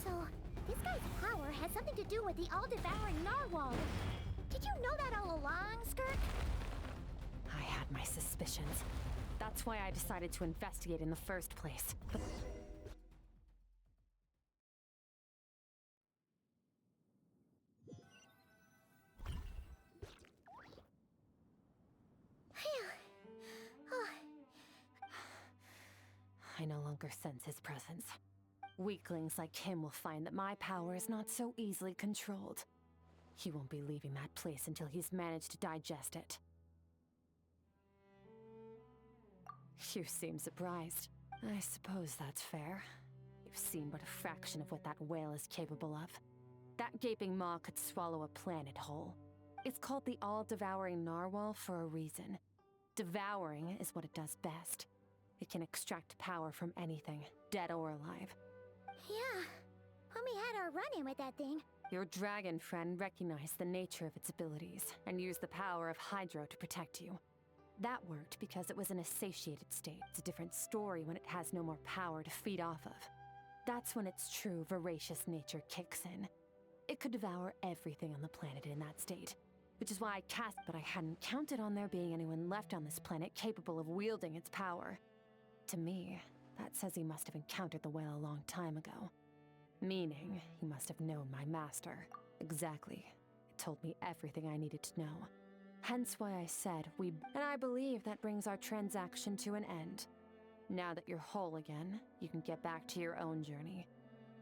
So, this guy's power has something to do with the all-devouring narwhal. Did you know that all along, Skirk? I had my suspicions. That's why I decided to investigate in the first place. But I no longer sense his presence. Weaklings like him will find that my power is not so easily controlled. He won't be leaving that place until he's managed to digest it. You seem surprised. I suppose that's fair. You've seen but a fraction of what that whale is capable of. That gaping maw could swallow a planet whole. It's called the all-devouring narwhal for a reason. Devouring is what it does best. It can extract power from anything, dead or alive. Yeah, when we had our run-in with that thing. Your dragon friend recognized the nature of its abilities and used the power of Hydro to protect you. That worked because it was in a satiated state. It's a different story when it has no more power to feed off of. That's when its true voracious nature kicks in. It could devour everything on the planet in that state, which is why I cast, but I hadn't counted on there being anyone left on this planet capable of wielding its power. To me, that says he must have encountered the whale a long time ago. Meaning, he must have known my master. Exactly. It told me everything I needed to know. Hence why I said we... And I believe that brings our transaction to an end. Now that you're whole again, you can get back to your own journey.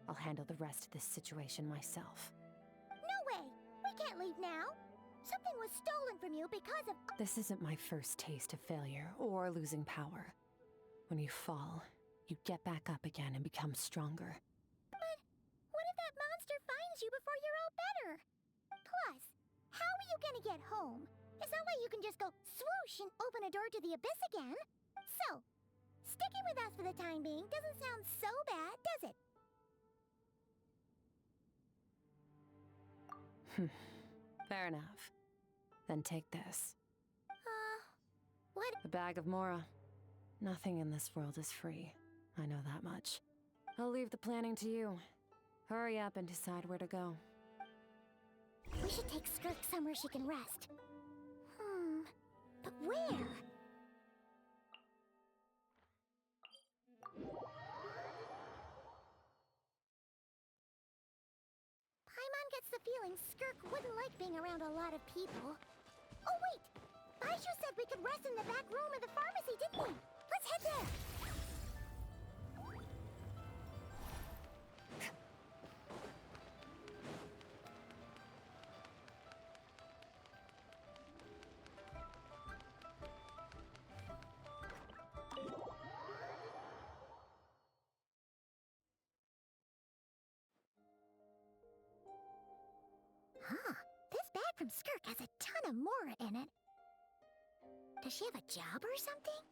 I'll handle the rest of this situation myself. No way! We can't leave now! Something was stolen from you because of... This isn't my first taste of failure or losing power. When you fall, you get back up again and become stronger. But what if that monster finds you before you're all better? Plus, how are you gonna get home? It's not like you can just go swoosh and open a door to the abyss again. So, sticking with us for the time being doesn't sound so bad, does it? Fair enough. Then take this. What? A bag of Mora. Nothing in this world is free. I know that much. I'll leave the planning to you. Hurry up and decide where to go. We should take Skirk somewhere she can rest. But where? Paimon gets the feeling Skirk wouldn't like being around a lot of people. Oh wait! Baizhu said we could rest in the back room of the pharmacy, didn't he? Let's head there! This bag from Skirk has a ton of Mora in it. Does she have a job or something?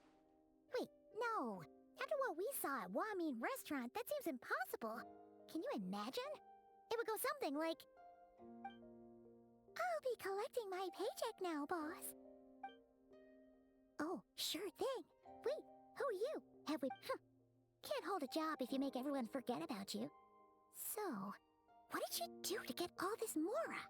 Wait, no. After what we saw at Wamin Restaurant, that seems impossible. Can you imagine? It would go something like, I'll be collecting my paycheck now, boss. Oh, sure thing. Wait, who are you? Have we... Can't hold a job if you make everyone forget about you. So, what did she do to get all this Mora?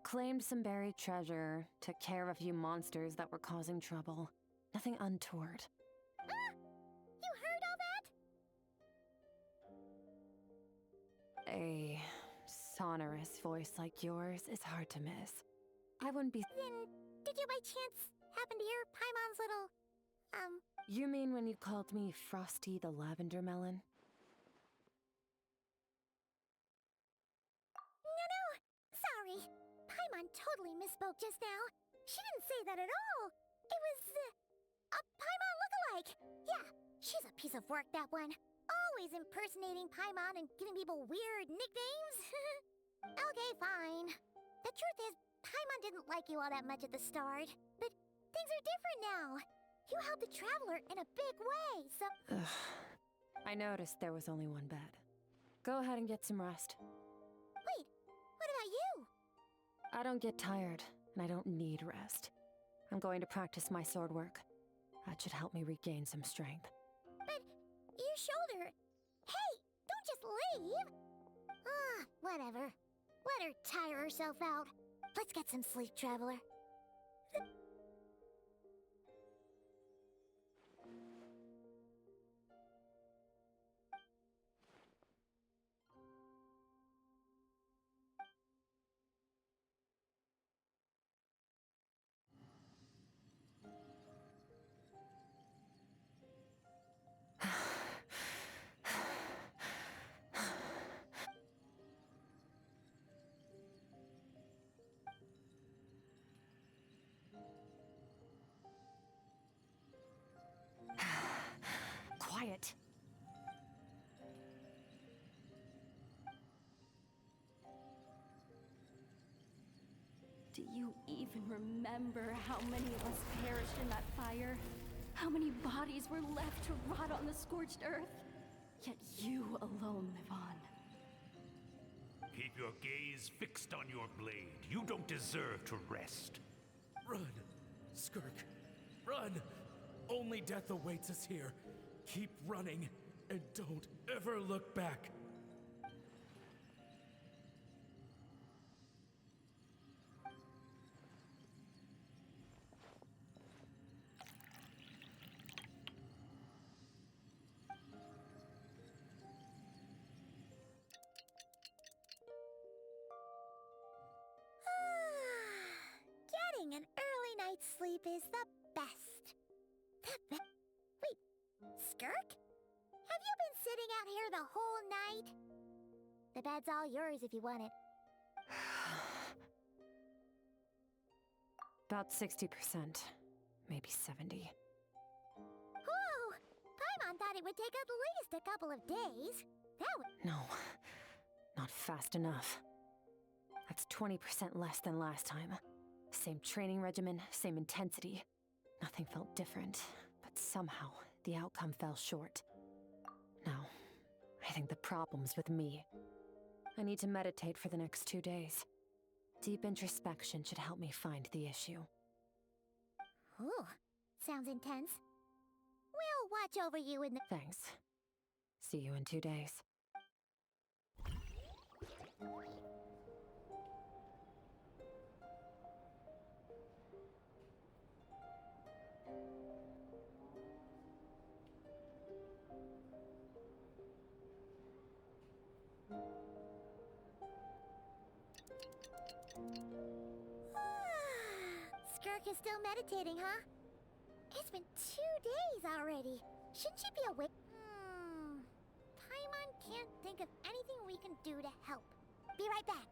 Claimed some buried treasure, took care of a few monsters that were causing trouble. Nothing untoward. You heard all that? A sonorous voice like yours is hard to miss. I wouldn't be... Then, did you by chance happen to hear Paimon's little, You mean when you called me Frosty the Lavender Melon? No, sorry. Paimon totally misspoke just now. She didn't say that at all. It was, a Paimon lookalike. Yeah, she's a piece of work, that one. Always impersonating Paimon and giving people weird nicknames. Okay, fine. The truth is, Paimon didn't like you all that much at the start. But things are different now. You helped the Traveler in a big way, so... I noticed there was only one bed. Go ahead and get some rest. Wait, what about you? I don't get tired, and I don't need rest. I'm going to practice my sword work. That should help me regain some strength. But your shoulder... Hey, don't just leave! Whatever. Let her tire herself out. Let's get some sleep, Traveler. Quiet. Do you even remember how many of us perished in that fire? How many bodies were left to rot on the scorched earth? Yet you alone live on. Keep your gaze fixed on your blade. You don't deserve to rest. Run, Skirk, run! Only death awaits us here. Keep running, and don't ever look back. Getting an early night's sleep is the best. Wait, Skirk? Have you been sitting out here the whole night? The bed's all yours if you want it. About 60%. Maybe 70. Whoa! Paimon thought it would take at least a couple of days. That would... No. Not fast enough. That's 20% less than last time. Same training regimen, same intensity. Nothing felt different, but somehow the outcome fell short. Now, I think the problem's with me. I need to meditate for the next 2 days. Deep introspection should help me find the issue. Ooh, sounds intense. We'll watch over you in the... Thanks. See you in 2 days. is still meditating, huh? It's been 2 days already. Shouldn't she be awake? Paimon can't think of anything we can do to help. Be right back.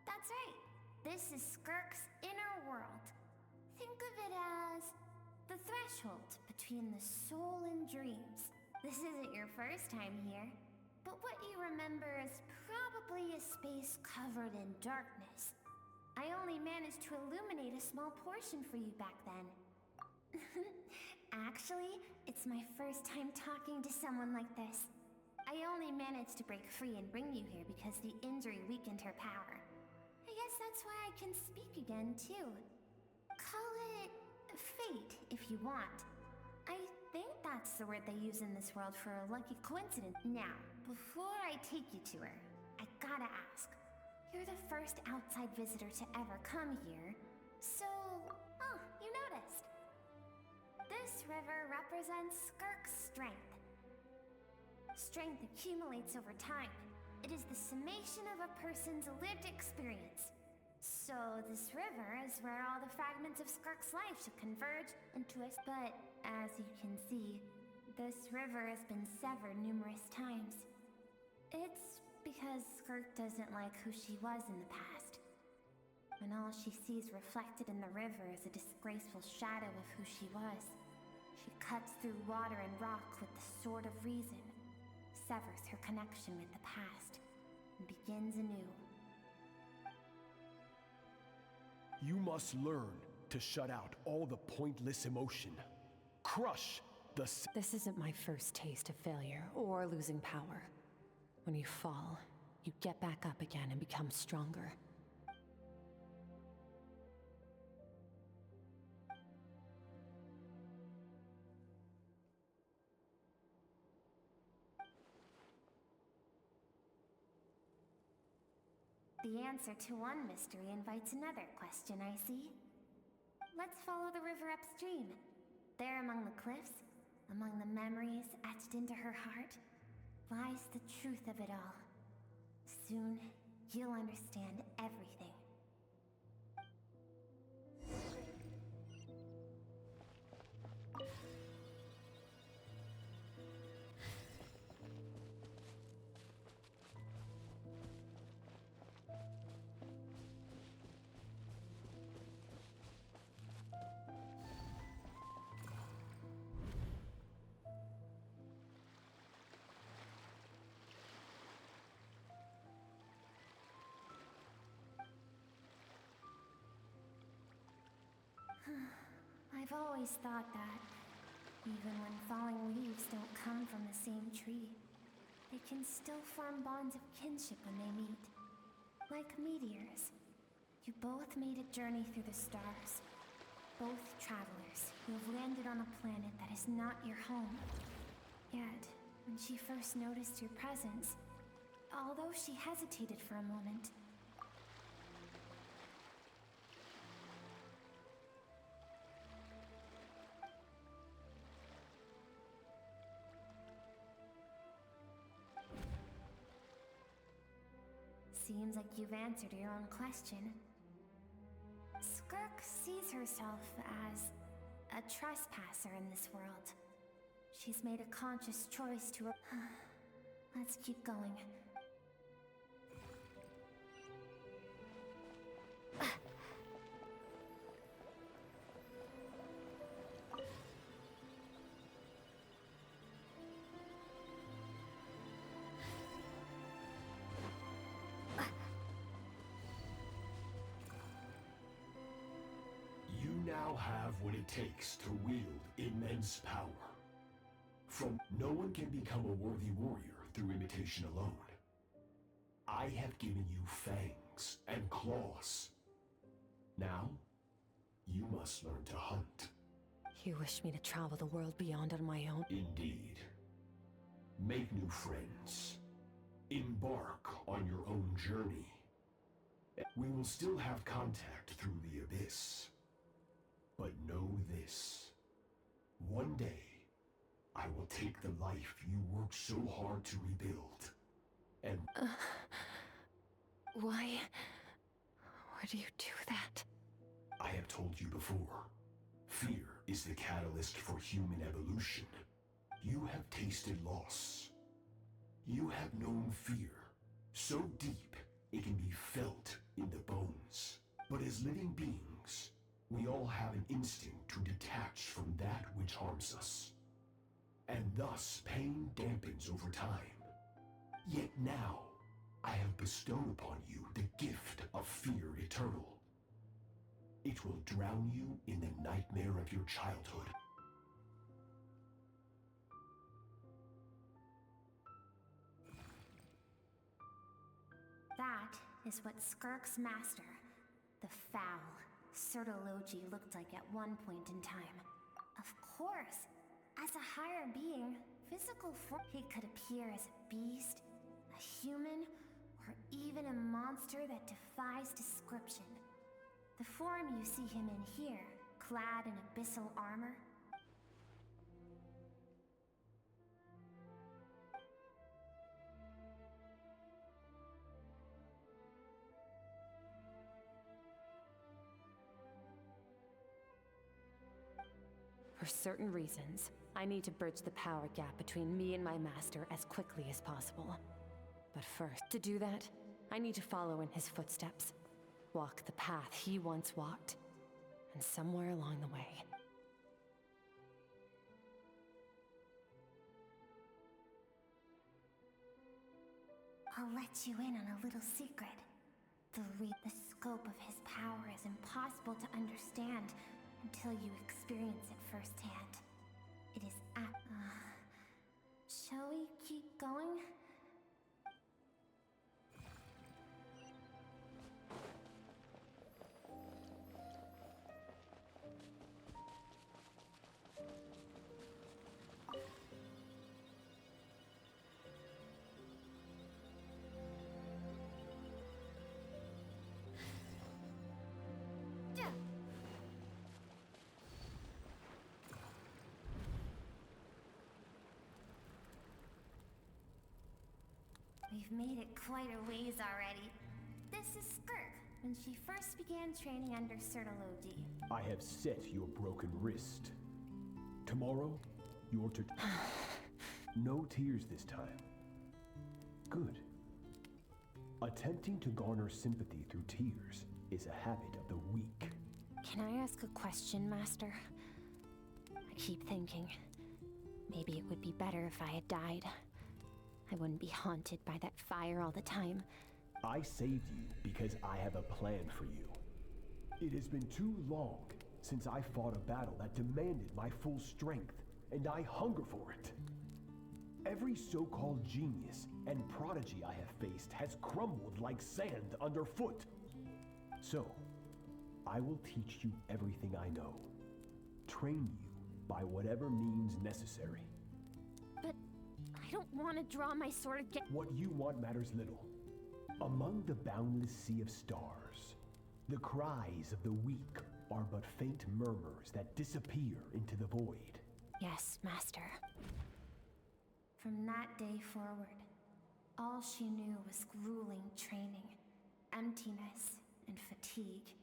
That's right. This is Skirk's inner world. Think of it as the threshold between the soul and dreams. This isn't your first time here, but what you remember is probably a space covered in darkness. I only managed to illuminate a small portion for you back then. Actually, it's my first time talking to someone like this. I only managed to break free and bring you here because the injury weakened her power. I guess that's why I can speak again, too. Call it fate, if you want. I think that's the word they use in this world for a lucky coincidence. Now, before I take you to her, I gotta ask. You're the first outside visitor to ever come here, so... Oh, you noticed. This river represents Skirk's strength. Strength accumulates over time. It is the summation of a person's lived experience. So this river is where all the fragments of Skirk's life should converge into a... But, as you can see, this river has been severed numerous times. It's because Skirk doesn't like who she was in the past. And all she sees reflected in the river is a disgraceful shadow of who she was. She cuts through water and rock with the sword of reason, severs her connection with the past, and begins anew. You must learn to shut out all the pointless emotion. Crush the... This isn't my first taste of failure or losing power. When you fall, you get back up again and become stronger. The answer to one mystery invites another question, I see. Let's follow the river upstream. There among the cliffs, among the memories etched into her heart, lies the truth of it all. Soon, you'll understand everything. I've always thought that, even when falling leaves don't come from the same tree, they can still form bonds of kinship when they meet. Like meteors, you both made a journey through the stars. Both travelers who have landed on a planet that is not your home. Yet, when she first noticed your presence, although she hesitated for a moment, seems like you've answered your own question. Skirk sees herself as a trespasser in this world. She's made a conscious choice to... Let's keep going. shall have what it takes to wield immense power. No one can become a worthy warrior through imitation alone. I have given you fangs and claws. Now, you must learn to hunt. You wish me to travel the world beyond on my own? Indeed. Make new friends. Embark on your own journey. We will still have contact through the Abyss. But know this. One day, I will take the life you worked so hard to rebuild. And... Why would you do that? I have told you before. Fear is the catalyst for human evolution. You have tasted loss. You have known fear. So deep, it can be felt in the bones. But as living beings, we all have an instinct to detach from that which harms us. And thus, pain dampens over time. Yet now, I have bestowed upon you the gift of fear eternal. It will drown you in the nightmare of your childhood. That is what Skirk's master, the foul, Sertologi, looked like at one point in time. Of course, as a higher being, physical form, he could appear as a beast, a human, or even a monster that defies description. The form you see him in here, clad in abyssal armor, For certain reasons, I need to bridge the power gap between me and my master as quickly as possible. But first, to do that, I need to follow in his footsteps. Walk the path he once walked. And somewhere along the way, I'll let you in on a little secret. The scope of his power is impossible to understand until you experience it firsthand. It is shall we keep going? We've made it quite a ways already. This is Skirk, when she first began training under Sertologi. I have set your broken wrist. Tomorrow, you're to... No tears this time. Good. Attempting to garner sympathy through tears is a habit of the weak. Can I ask a question, Master? I keep thinking, maybe it would be better if I had died. I wouldn't be haunted by that fire all the time. I saved you because I have a plan for you. It has been too long since I fought a battle that demanded my full strength, and I hunger for it. Every so-called genius and prodigy I have faced has crumbled like sand underfoot. So, I will teach you everything I know. Train you by whatever means necessary. But I don't want to draw my sword again. What you want matters little. Among the boundless sea of stars, the cries of the weak are but faint murmurs that disappear into the void. Yes, Master. From that day forward, all she knew was grueling training, emptiness, and fatigue.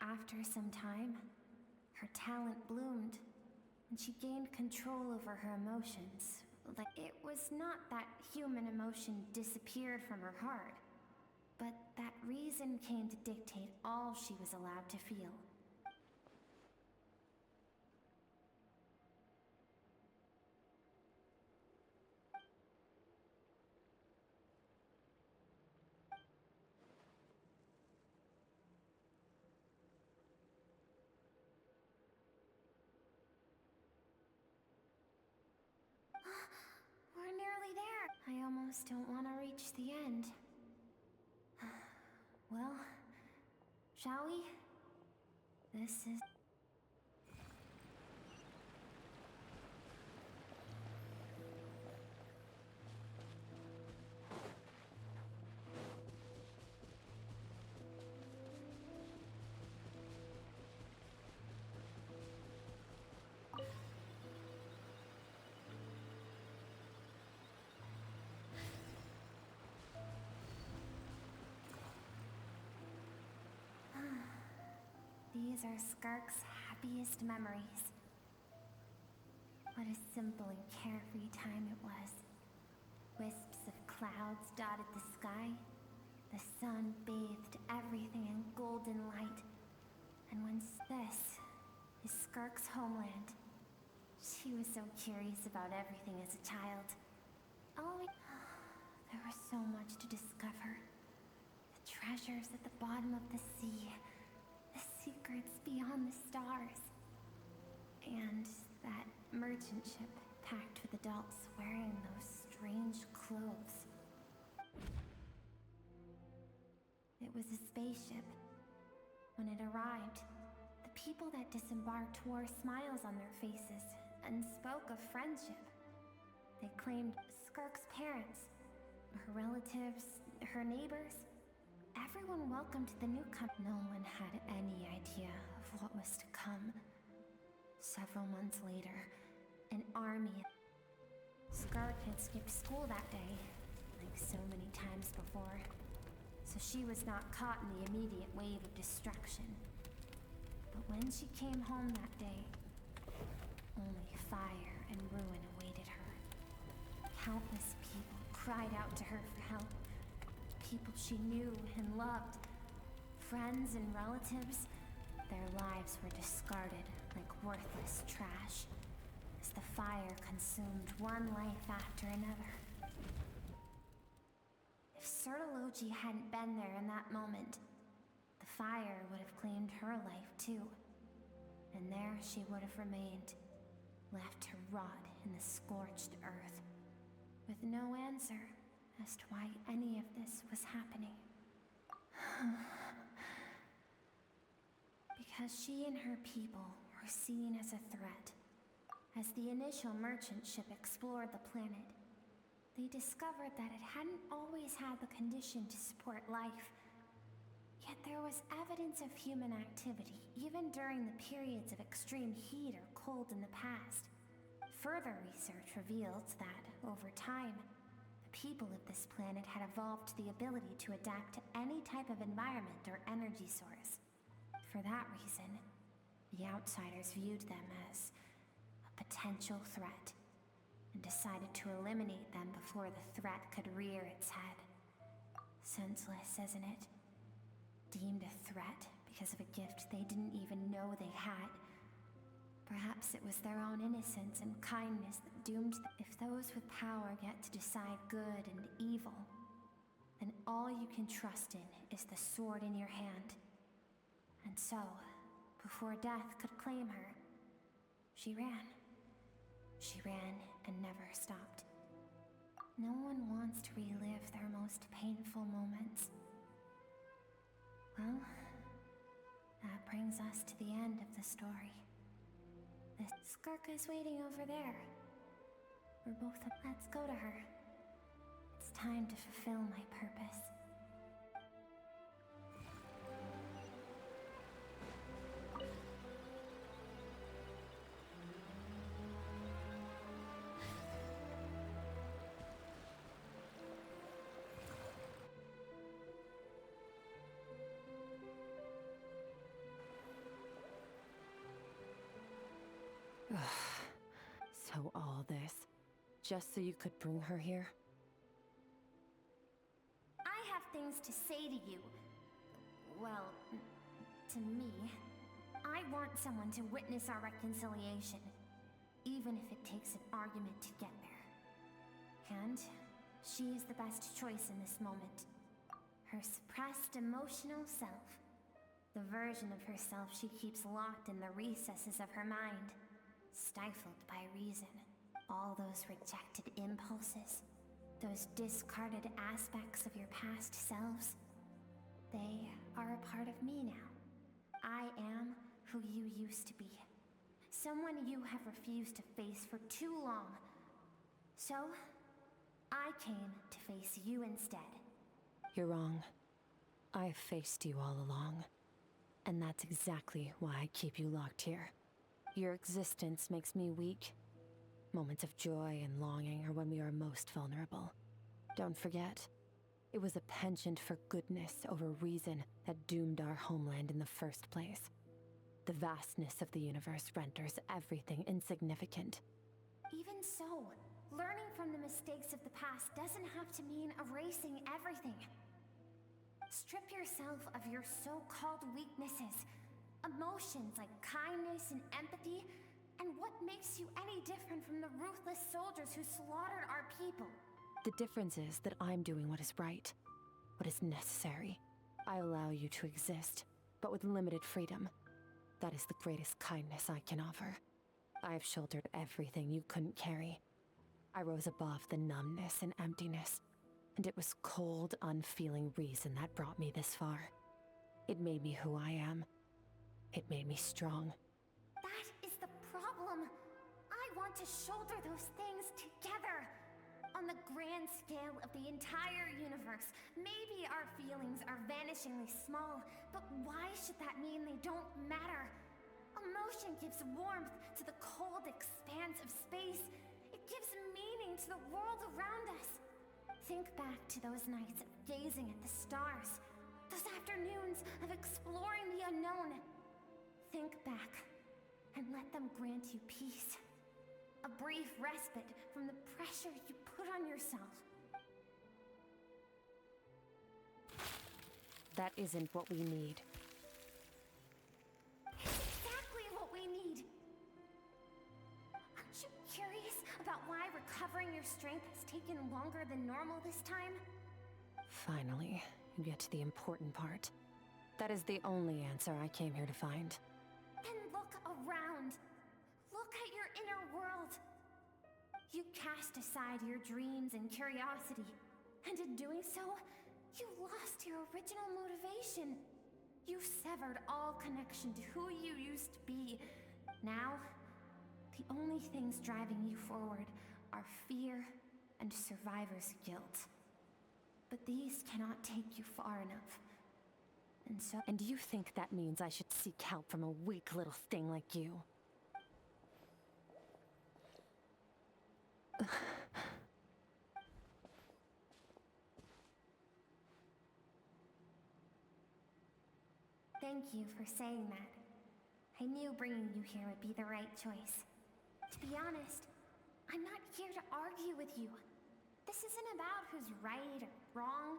After some time, her talent bloomed, and she gained control over her emotions. Like, it was not that human emotion disappeared from her heart, but that reason came to dictate all she was allowed to feel. nearly there. I almost don't want to reach the end. Well, shall we? This is... These are Skirk's happiest memories. What a simple and carefree time it was. Wisps of clouds dotted the sky. The sun bathed everything in golden light. And once this is Skirk's homeland. She was so curious about everything as a child. There was so much to discover. The treasures at the bottom of the sea. The secrets beyond the stars. And that merchant ship packed with adults wearing those strange clothes. It was a spaceship. When it arrived, the people that disembarked wore smiles on their faces and spoke of friendship. They claimed Skirk's parents, her relatives, her neighbors. Everyone welcomed the newcomer. No one had any idea of what was to come. Several months later, an army... Skirk had skipped school that day, like so many times before, so she was not caught in the immediate wave of destruction. But when she came home that day, only fire and ruin awaited her. Countless people cried out to her for help. People she knew and loved, friends and relatives, their lives were discarded like worthless trash as the fire consumed one life after another. If Sertology hadn't been there in that moment, the fire would have claimed her life too, and there she would have remained, left to rot in the scorched earth, with no answer as to why any of this was happening. Because she and her people were seen as a threat. As the initial merchant ship explored the planet, they discovered that it hadn't always had the condition to support life. Yet there was evidence of human activity, even during the periods of extreme heat or cold in the past. Further research revealed that, over time, people of this planet had evolved the ability to adapt to any type of environment or energy source. For that reason, the outsiders viewed them as a potential threat and decided to eliminate them before the threat could rear its head. Senseless, isn't it? Deemed a threat because of a gift they didn't even know they had. Perhaps it was their own innocence and kindness that doomed them. If those with power get to decide good and evil, then all you can trust in is the sword in your hand. And so, before death could claim her, she ran. She ran and never stopped. No one wants to relive their most painful moments. Well, that brings us to the end of the story. The Skirk is waiting over there. We're both up. Let's go to her. It's time to fulfill my purpose. So all this, just so you could bring her here? I have things to say to you. Well, to me. I want someone to witness our reconciliation, even if it takes an argument to get there. And she is the best choice in this moment. Her suppressed emotional self. The version of herself she keeps locked in the recesses of her mind. Stifled by reason. All those rejected impulses, Those discarded aspects of your past selves, they are a part of me now. I am who you used to be. Someone you have refused to face for too long. So, I came to face you instead. You're wrong. I've faced you all along. And that's exactly why I keep you locked here. Your existence makes me weak. Moments of joy and longing are when we are most vulnerable. Don't forget, it was a penchant for goodness over reason that doomed our homeland in the first place. The vastness of the universe renders everything insignificant. Even so, learning from the mistakes of the past doesn't have to mean erasing everything. Strip yourself of your so-called weaknesses, emotions like kindness and empathy, and what makes you any different from the ruthless soldiers who slaughtered our people? The difference is that I'm doing what is right, what is necessary. I allow you to exist, but with limited freedom. That is the greatest kindness I can offer. I have shouldered everything you couldn't carry. I rose above the numbness and emptiness, and it was cold, unfeeling reason that brought me this far. It made me who I am. It made me strong. That is the problem. I want to shoulder those things together. On the grand scale of the entire universe, maybe our feelings are vanishingly small, but why should that mean they don't matter? Emotion gives warmth to the cold expanse of space. It gives meaning to the world around us. Think back to those nights of gazing at the stars, those afternoons of exploring the unknown. Think back and let them grant you peace. A brief respite from the pressure you put on yourself. That isn't what we need. It's exactly what we need. Aren't you curious about why recovering your strength has taken longer than normal this time? Finally, you get to the important part. That is the only answer I came here to find. Then look around. Look at your inner world. You cast aside your dreams and curiosity, and in doing so, you lost your original motivation. You severed all connection to who you used to be. Now, the only things driving you forward are fear and survivor's guilt. But these cannot take you far enough. And you think that means I should seek help from a weak little thing like you? Thank you for saying that. I knew bringing you here would be the right choice. To be honest, I'm not here to argue with you. This isn't about who's right or wrong.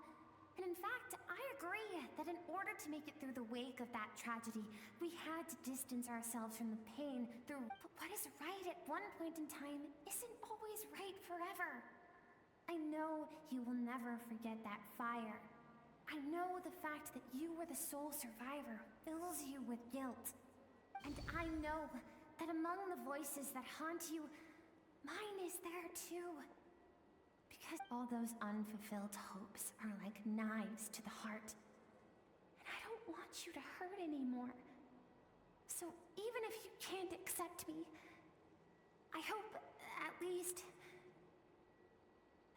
And in fact, I agree that in order to make it through the wake of that tragedy, we had to distance ourselves from the pain through. But what is right at one point in time isn't always right forever. I know you will never forget that fire. I know the fact that you were the sole survivor fills you with guilt. And I know that among the voices that haunt you, mine is there too. Because all those unfulfilled hopes are like knives to the heart. And I don't want you to hurt anymore. So even if you can't accept me, I hope, at least,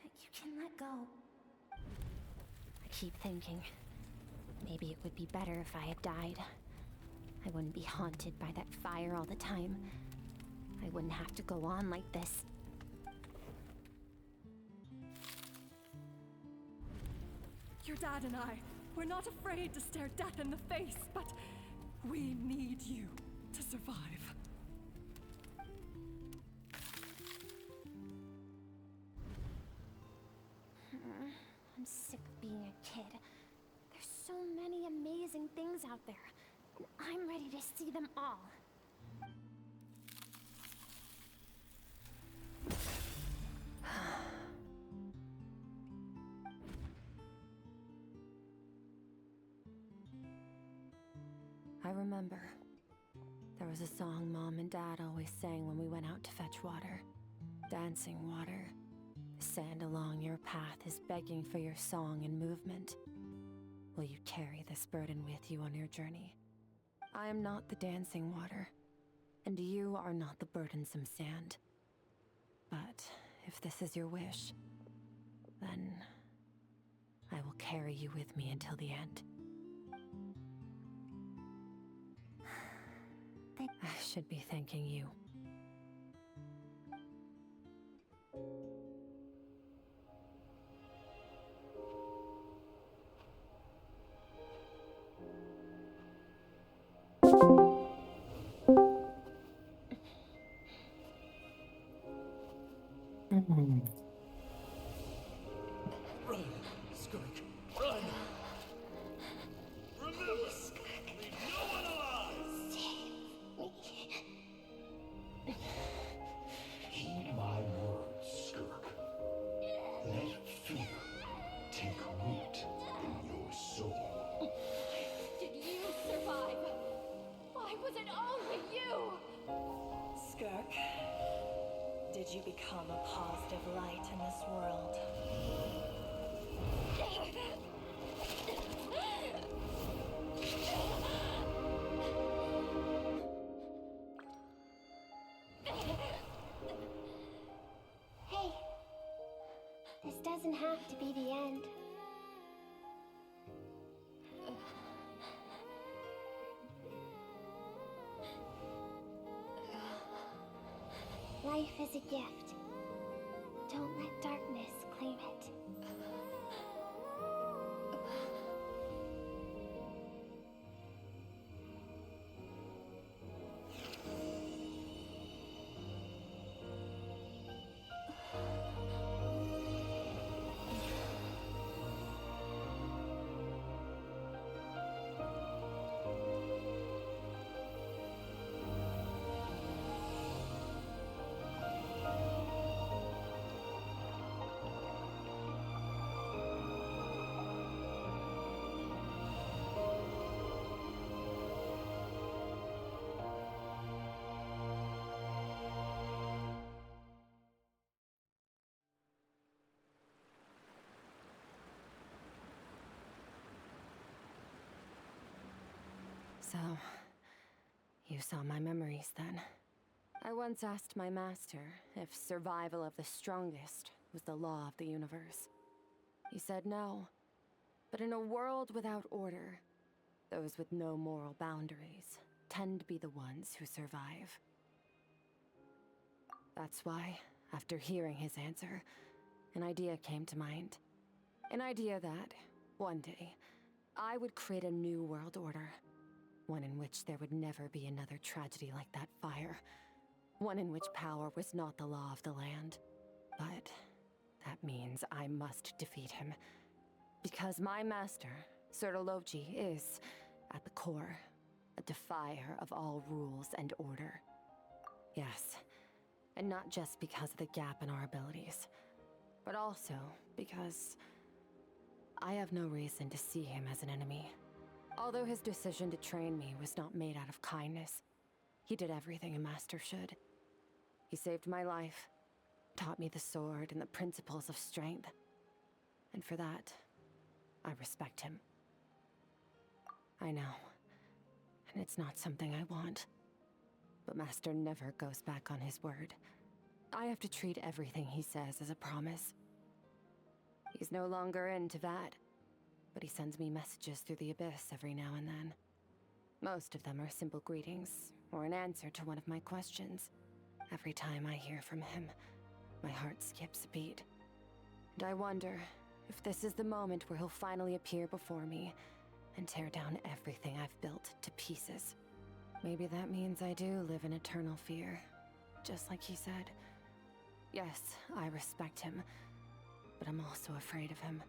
that you can let go. I keep thinking, maybe it would be better if I had died. I wouldn't be haunted by that fire all the time. I wouldn't have to go on like this. Your dad and I, we're not afraid to stare death in the face, but we need you to survive. I'm sick of being a kid. There's so many amazing things out there, and I'm ready to see them all. I remember. There was a song Mom and Dad always sang when we went out to fetch water. Dancing water. Sand along your path is begging for your song and movement. Will you carry this burden with you on your journey? I am not the dancing water, and you are not the burdensome sand. But if this is your wish, then I will carry you with me until the end. I should be thanking you. Run, Skirk, run! Remember, leave no one alive! Heed my words, Skirk. Let fear take root in your soul. Did you survive? Why was it only you? Skirk, did you become a positive light in this world? Hey, this doesn't have to be the end. Life is a gift. Don't let darkness claim it. So, you saw my memories then. I once asked my master if survival of the strongest was the law of the universe. He said no. But in a world without order, those with no moral boundaries tend to be the ones who survive. That's why, after hearing his answer, an idea came to mind. An idea that, one day, I would create a new world order. One in which there would never be another tragedy like that fire. One in which power was not the law of the land. But that means I must defeat him. Because my master, Sertologi, is, at the core, a defier of all rules and order. Yes, and not just because of the gap in our abilities, but also because I have no reason to see him as an enemy. Although his decision to train me was not made out of kindness, he did everything a master should. He saved my life, taught me the sword and the principles of strength. And for that, I respect him. I know, and it's not something I want. But Master never goes back on his word. I have to treat everything he says as a promise. He's no longer into that. But he sends me messages through the abyss every now and then. Most of them are simple greetings, or an answer to one of my questions. Every time I hear from him, my heart skips a beat. And I wonder if this is the moment where he'll finally appear before me and tear down everything I've built to pieces. Maybe that means I do live in eternal fear, just like he said. Yes, I respect him, but I'm also afraid of him.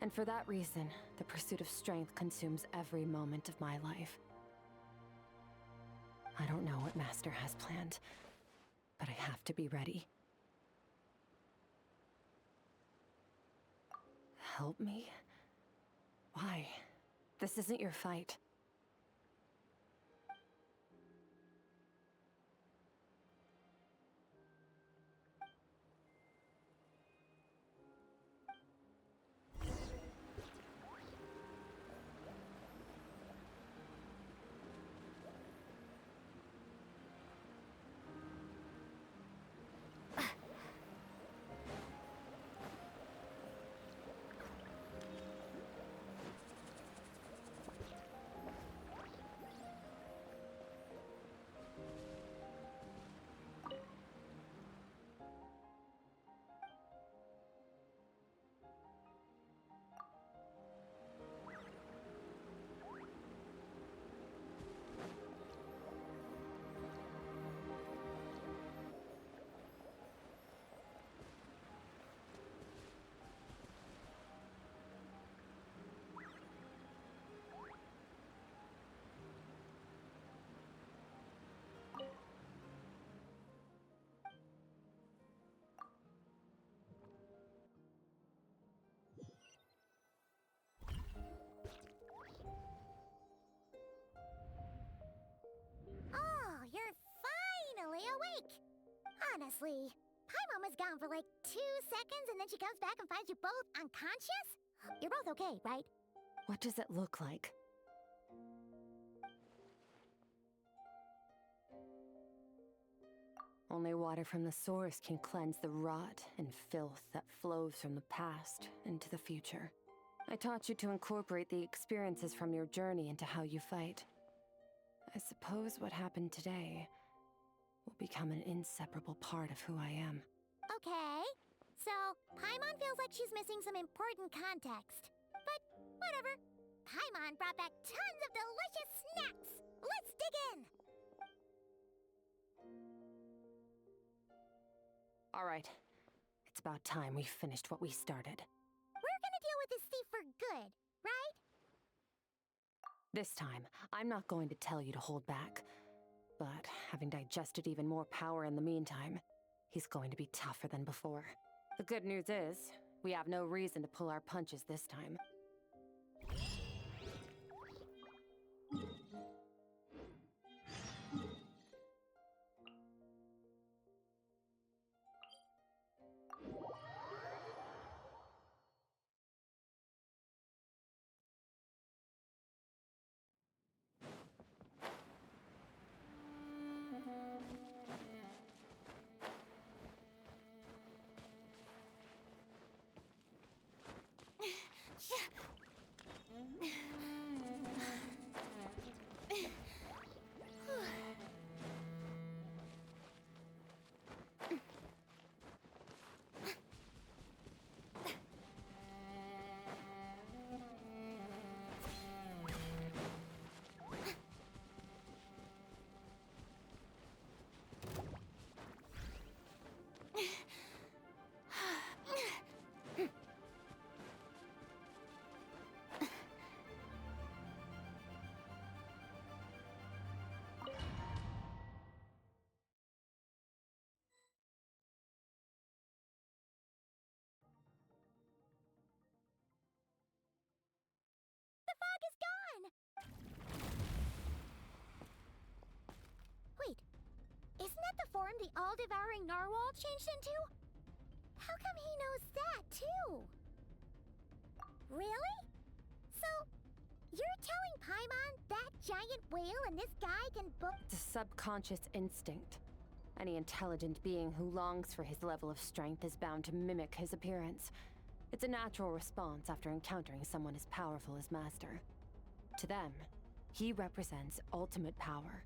And for that reason, the pursuit of strength consumes every moment of my life. I don't know what Master has planned, but I have to be ready. Help me? Why? This isn't your fight. finally awake. Honestly, Paimon was gone for like 2 seconds and then she comes back and finds you both unconscious? You're both okay, right? What does it look like? Only water from the source can cleanse the rot and filth that flows from the past into the future. I taught you to incorporate the experiences from your journey into how you fight. I suppose what happened today will become an inseparable part of who I am. Okay, so Paimon feels like she's missing some important context. But whatever. Paimon brought back tons of delicious snacks. Let's dig in! All right. It's about time we finished what we started. We're gonna deal with this thief for good, right? This time, I'm not going to tell you to hold back. But having digested even more power in the meantime, he's going to be tougher than before. The good news is, we have no reason to pull our punches this time. The fog is gone! Wait, isn't that the form the all-devouring narwhal changed into? How come he knows that, too? Really? So, you're telling Paimon that giant whale and this guy can It's a subconscious instinct. Any intelligent being who longs for his level of strength is bound to mimic his appearance. It's a natural response after encountering someone as powerful as Master. To them, he represents ultimate power.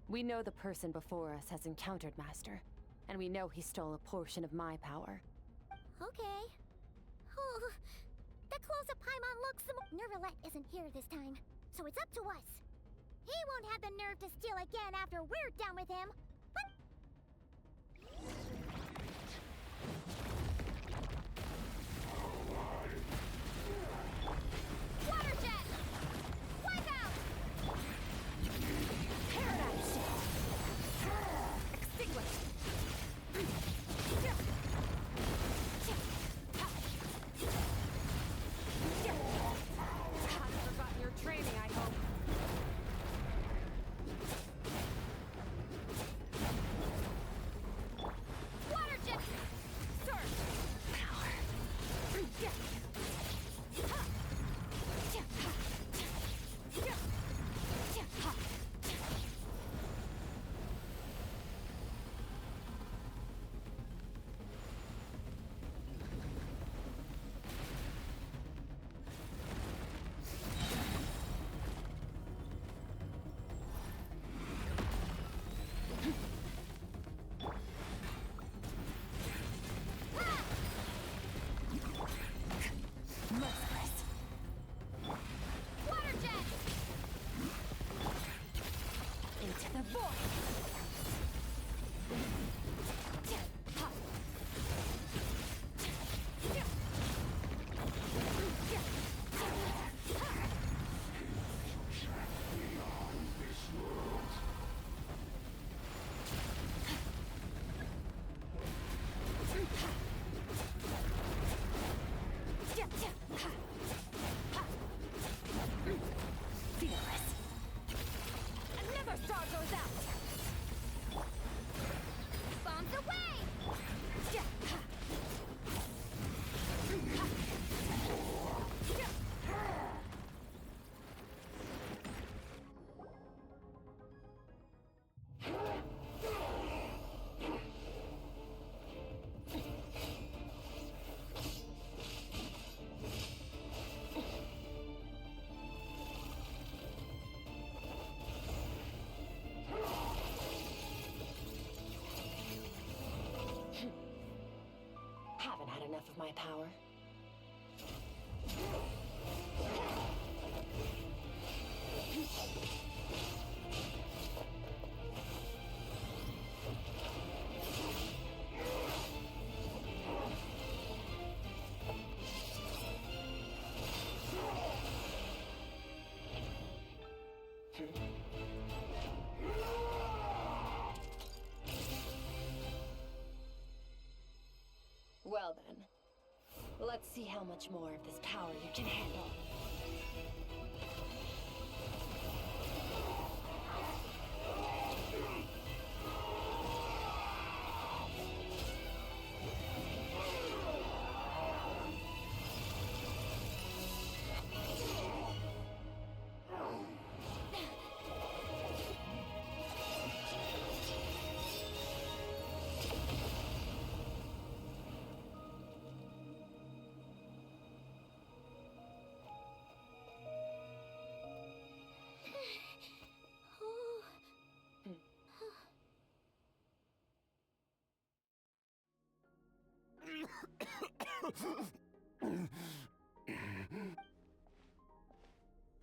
We know the person before us has encountered Master, and we know he stole a portion of my power. Okay. Oh, the close-up Paimon looks the Nervalette isn't here this time, so it's up to us. He won't have the nerve to steal again after we're done with him. What? Water jet! Wipe out! Paradise shift! Extinguish! Haven't forgotten your training, I hope. Water jet! Sir! enough of my power. Well then, let's see how much more of this power you can handle.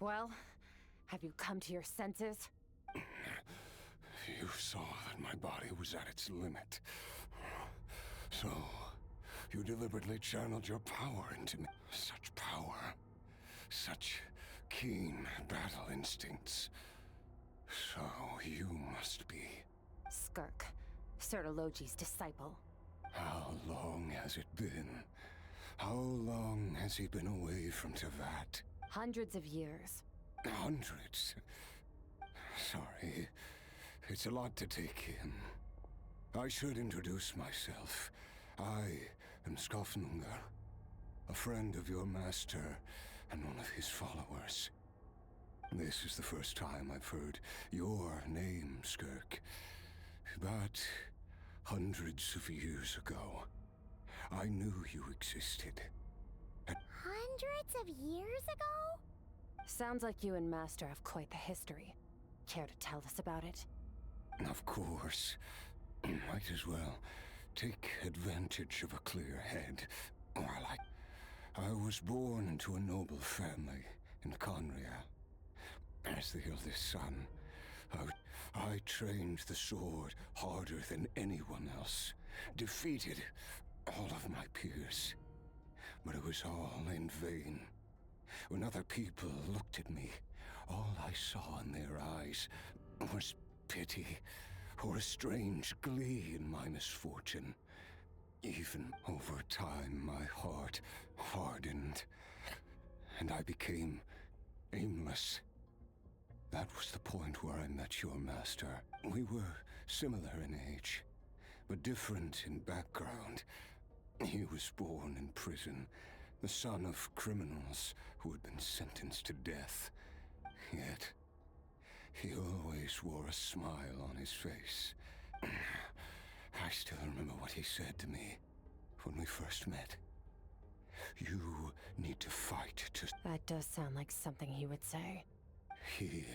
Well, have you come to your senses? You saw that my body was at its limit. So, you deliberately channeled your power into me. Such power. Such keen battle instincts. So, you must be... Skirk, Sertologi's disciple. How long has it been? How long has he been away from Tevat? Hundreds of years. Hundreds? Sorry. It's a lot to take in. I should introduce myself. I am Skofnungar, a friend of your master and one of his followers. This is the first time I've heard your name, Skirk. But hundreds of years ago, I knew you existed. Hundreds of years ago? Sounds like you and Master have quite the history. Care to tell us about it? Of course. Might as well take advantage of a clear head while I was born into a noble family in Conria. As the eldest son, I trained the sword harder than anyone else, defeated all of my peers. But it was all in vain. When other people looked at me, all I saw in their eyes was pity or a strange glee in my misfortune. Even over time, my heart hardened, and I became aimless. That was the point where I met your master. We were similar in age, but different in background. He was born in prison, the son of criminals who had been sentenced to death. Yet, he always wore a smile on his face. I still remember what he said to me when we first met. You need to fight to... That does sound like something he would say. He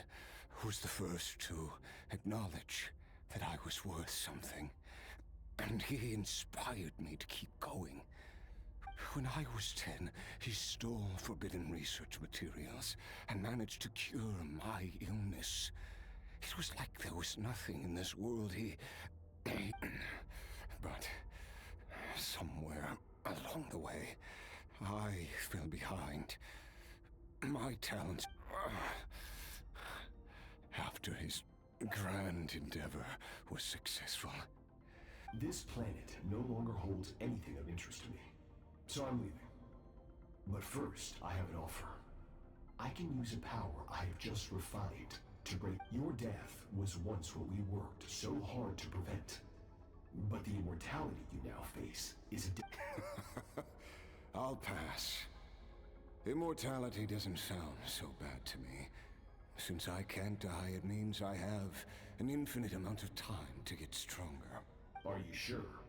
was the first to acknowledge that I was worth something. And he inspired me to keep going. When I was 10, he stole forbidden research materials and managed to cure my illness. It was like there was nothing in this world But somewhere along the way, I fell behind. My talents... After his grand endeavor was successful. This planet no longer holds anything of interest to me, so I'm leaving. But first, I have an offer. I can use a power I have just refined to break... Your death was once what we worked so hard to prevent. But the immortality you now face is a... I'll pass. Immortality doesn't sound so bad to me. Since I can't die, it means I have an infinite amount of time to get stronger. Are you sure?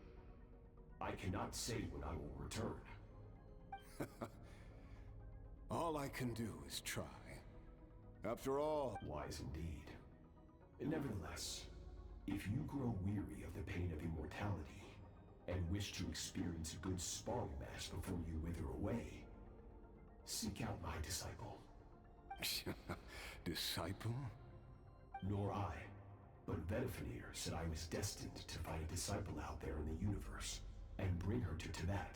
I cannot say when I will return. All I can do is try. After all... Wise indeed. Nevertheless, if you grow weary of the pain of immortality, and wish to experience a good sparring match before you wither away, seek out my disciple. Disciple? Nor I, but Vedifenir said I was destined to find a disciple out there in the universe and bring her to Tibet.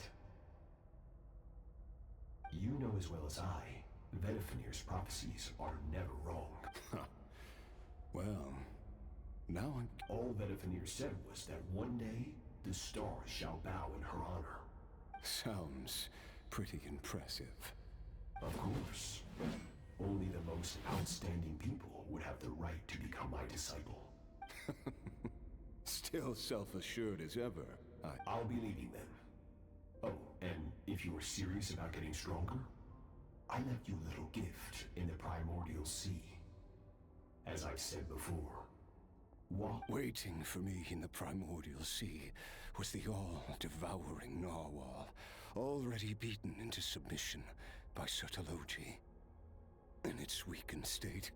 You know as well as I, Vedifenir's prophecies are never wrong. Well, now I'm... All Vedifenir said was that one day, the stars shall bow in her honor. Sounds pretty impressive. Of course. Only the most outstanding people would have the right to become my disciple. Still self-assured as ever. I'll be leaving then. Oh, and if you are serious about getting stronger, I left you a little gift in the primordial sea. As I've said before, waiting for me in the primordial sea was the all-devouring narwhal, already beaten into submission by Sertologi. In its weakened state,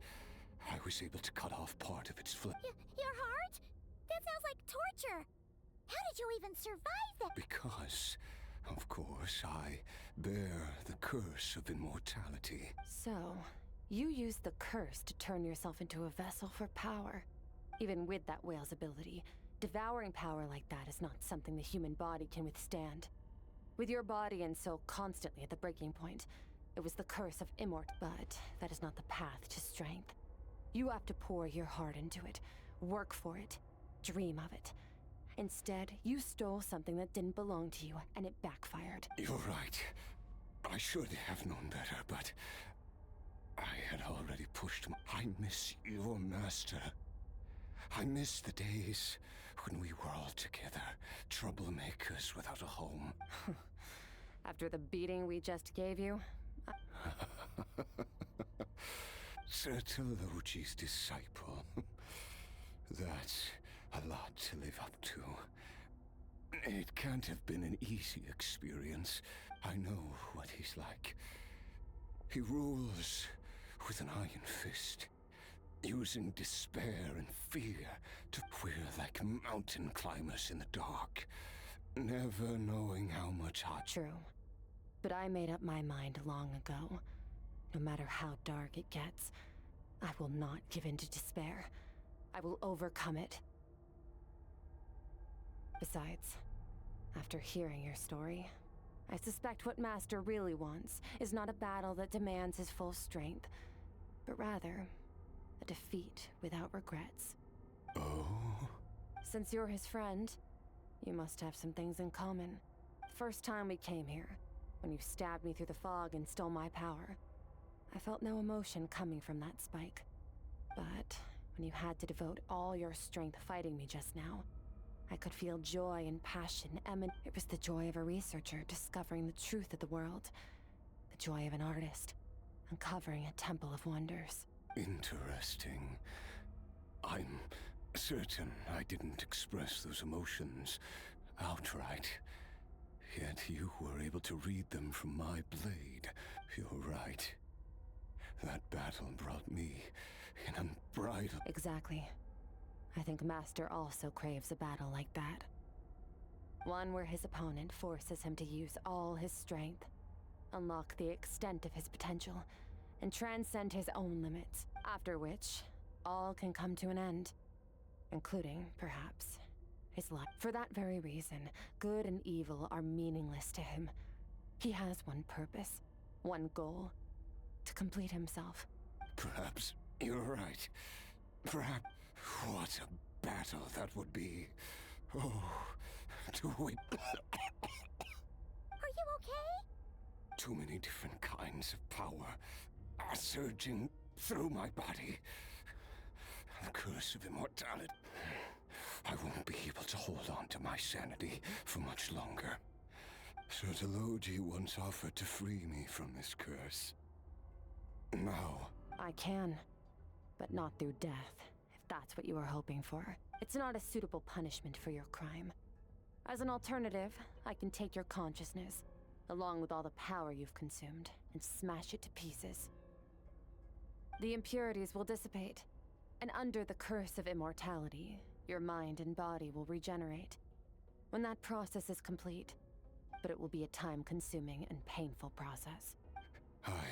I was able to cut off part of its flesh. Your heart? That sounds like torture! How did you even survive that? Because, of course, I bear the curse of immortality. So, you used the curse to turn yourself into a vessel for power. Even with that whale's ability, devouring power like that is not something the human body can withstand. With your body and soul constantly at the breaking point, it was the curse of but that is not the path to strength. You have to pour your heart into it, work for it, dream of it. Instead, you stole something that didn't belong to you, and it backfired. You're right. I should have known better, but I had already pushed I miss your master. I miss the days when we were all together, troublemakers without a home. After the beating we just gave you? Sertologi's disciple. That's a lot to live up to. It can't have been an easy experience. I know what he's like. He rules with an iron fist, using despair and fear to... We're like mountain climbers in the dark, never knowing how much True. But I made up my mind long ago. No matter how dark it gets, I will not give in to despair. I will overcome it. Besides, after hearing your story, I suspect what Master really wants is not a battle that demands his full strength, but rather a defeat without regrets. Oh? Since you're his friend, you must have some things in common. First time we came here, when you stabbed me through the fog and stole my power, I felt no emotion coming from that spike. But when you had to devote all your strength fighting me just now, I could feel joy and passion emanate. It was the joy of a researcher discovering the truth of the world, the joy of an artist uncovering a temple of wonders. Interesting. I'm certain I didn't express those emotions outright. Yet you were able to read them from my blade. You're right. That battle brought me an unbridled... Exactly. I think Master also craves a battle like that. One where his opponent forces him to use all his strength, unlock the extent of his potential, and transcend his own limits. After which, all can come to an end. Including, perhaps, his life. For that very reason, good and evil are meaningless to him. He has one purpose, one goal. To complete himself. Perhaps you're right. Perhaps... What a battle that would be. Oh, to win. Are you okay? Too many different kinds of power are surging through my body. The curse of immortality. I won't be able to hold on to my sanity for much longer. Sertologi once offered to free me from this curse. Now... I can, but not through death, if that's what you are hoping for. It's not a suitable punishment for your crime. As an alternative, I can take your consciousness, along with all the power you've consumed, and smash it to pieces. The impurities will dissipate, and under the curse of immortality, your mind and body will regenerate. when that process is complete. But it will be a time-consuming and painful process. I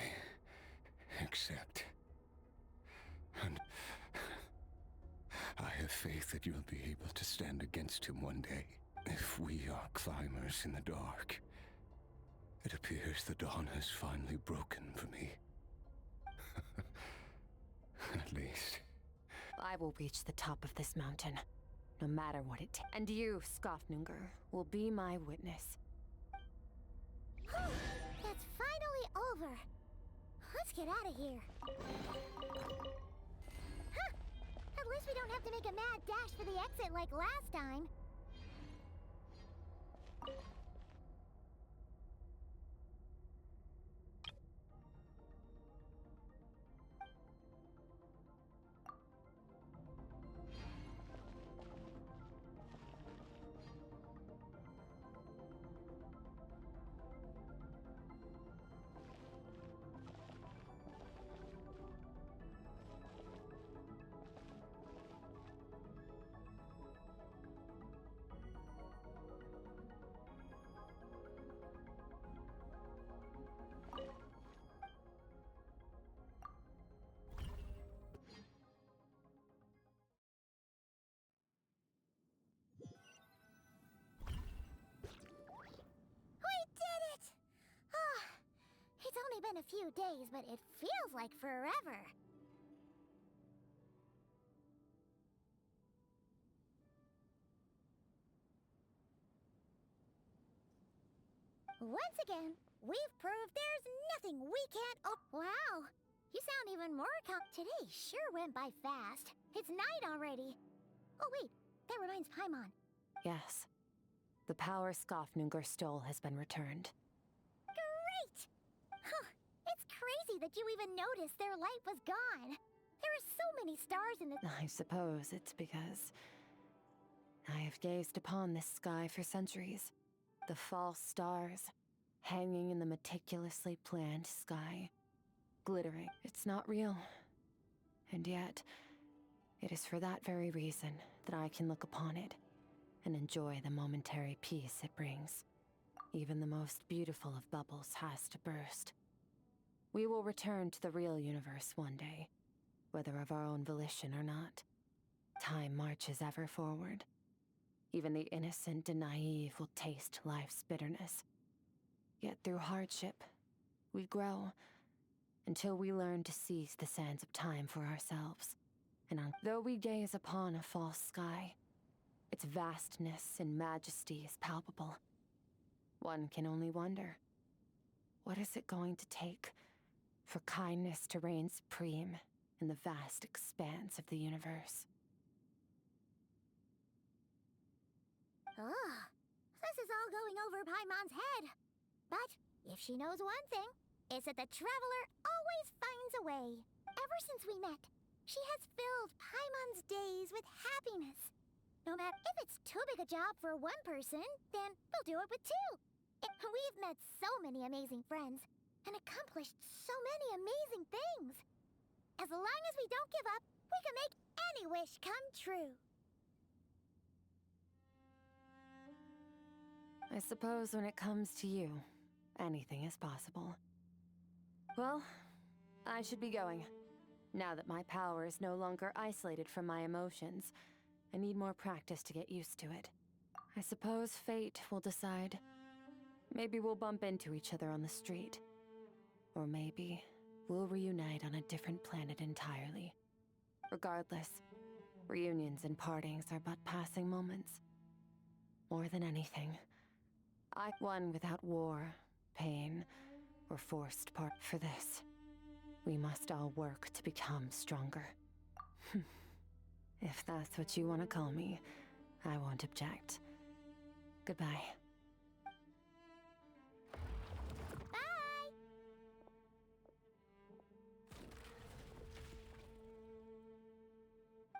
accept. And I have faith that you'll be able to stand against him one day. If we are climbers in the dark, it appears the dawn has finally broken for me. At least. I will reach the top of this mountain, no matter what it takes. And you, Skirk, will be my witness. That's finally over. Let's get out of here. Huh! At least we don't have to make a mad dash for the exit like last time. It's only been a few days, but it feels like forever. Once again, we've proved there's nothing we can't— Oh, wow! You sound even more Today sure went by fast. It's night already. Oh wait, that reminds Paimon. Yes. The power Skirk stole has been returned. Great! Huh, it's crazy that you even noticed their light was gone. There are so many stars in the— I suppose it's because I have gazed upon this sky for centuries. The false stars, hanging in the meticulously planned sky, glittering. It's not real. And yet, it is for that very reason that I can look upon it and enjoy the momentary peace it brings. Even the most beautiful of bubbles has to burst. We will return to the real universe one day, whether of our own volition or not. Time marches ever forward. Even the innocent and naive will taste life's bitterness. Yet through hardship, we grow, until we learn to seize the sands of time for ourselves. And though we gaze upon a false sky, its vastness and majesty is palpable. One can only wonder, what is it going to take for kindness to reign supreme in the vast expanse of the universe? Ugh, this is all going over Paimon's head. But if she knows one thing, it's that the Traveler always finds a way. Ever since we met, she has filled Paimon's days with happiness. No matter if it's too big a job for one person, then we'll do it with two. We've met so many amazing friends and accomplished so many amazing things. As long as we don't give up, we can make any wish come true. I suppose when it comes to you, anything is possible. Well, I should be going. Now that my power is no longer isolated from my emotions, I need more practice to get used to it. I suppose fate will decide. Maybe we'll bump into each other on the street. Or maybe we'll reunite on a different planet entirely. Regardless, reunions and partings are but passing moments. More than anything, I won without war, pain, or forced part. For this, we must all work to become stronger. If that's what you want to call me, I won't object. Goodbye. Bye!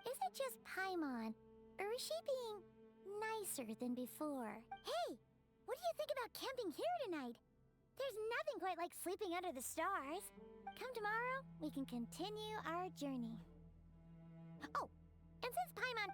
Is it just Paimon, or is she being nicer than before? Hey! What do you think about camping here tonight? There's nothing quite like sleeping under the stars. Come tomorrow, we can continue our journey. Oh, and since Paimon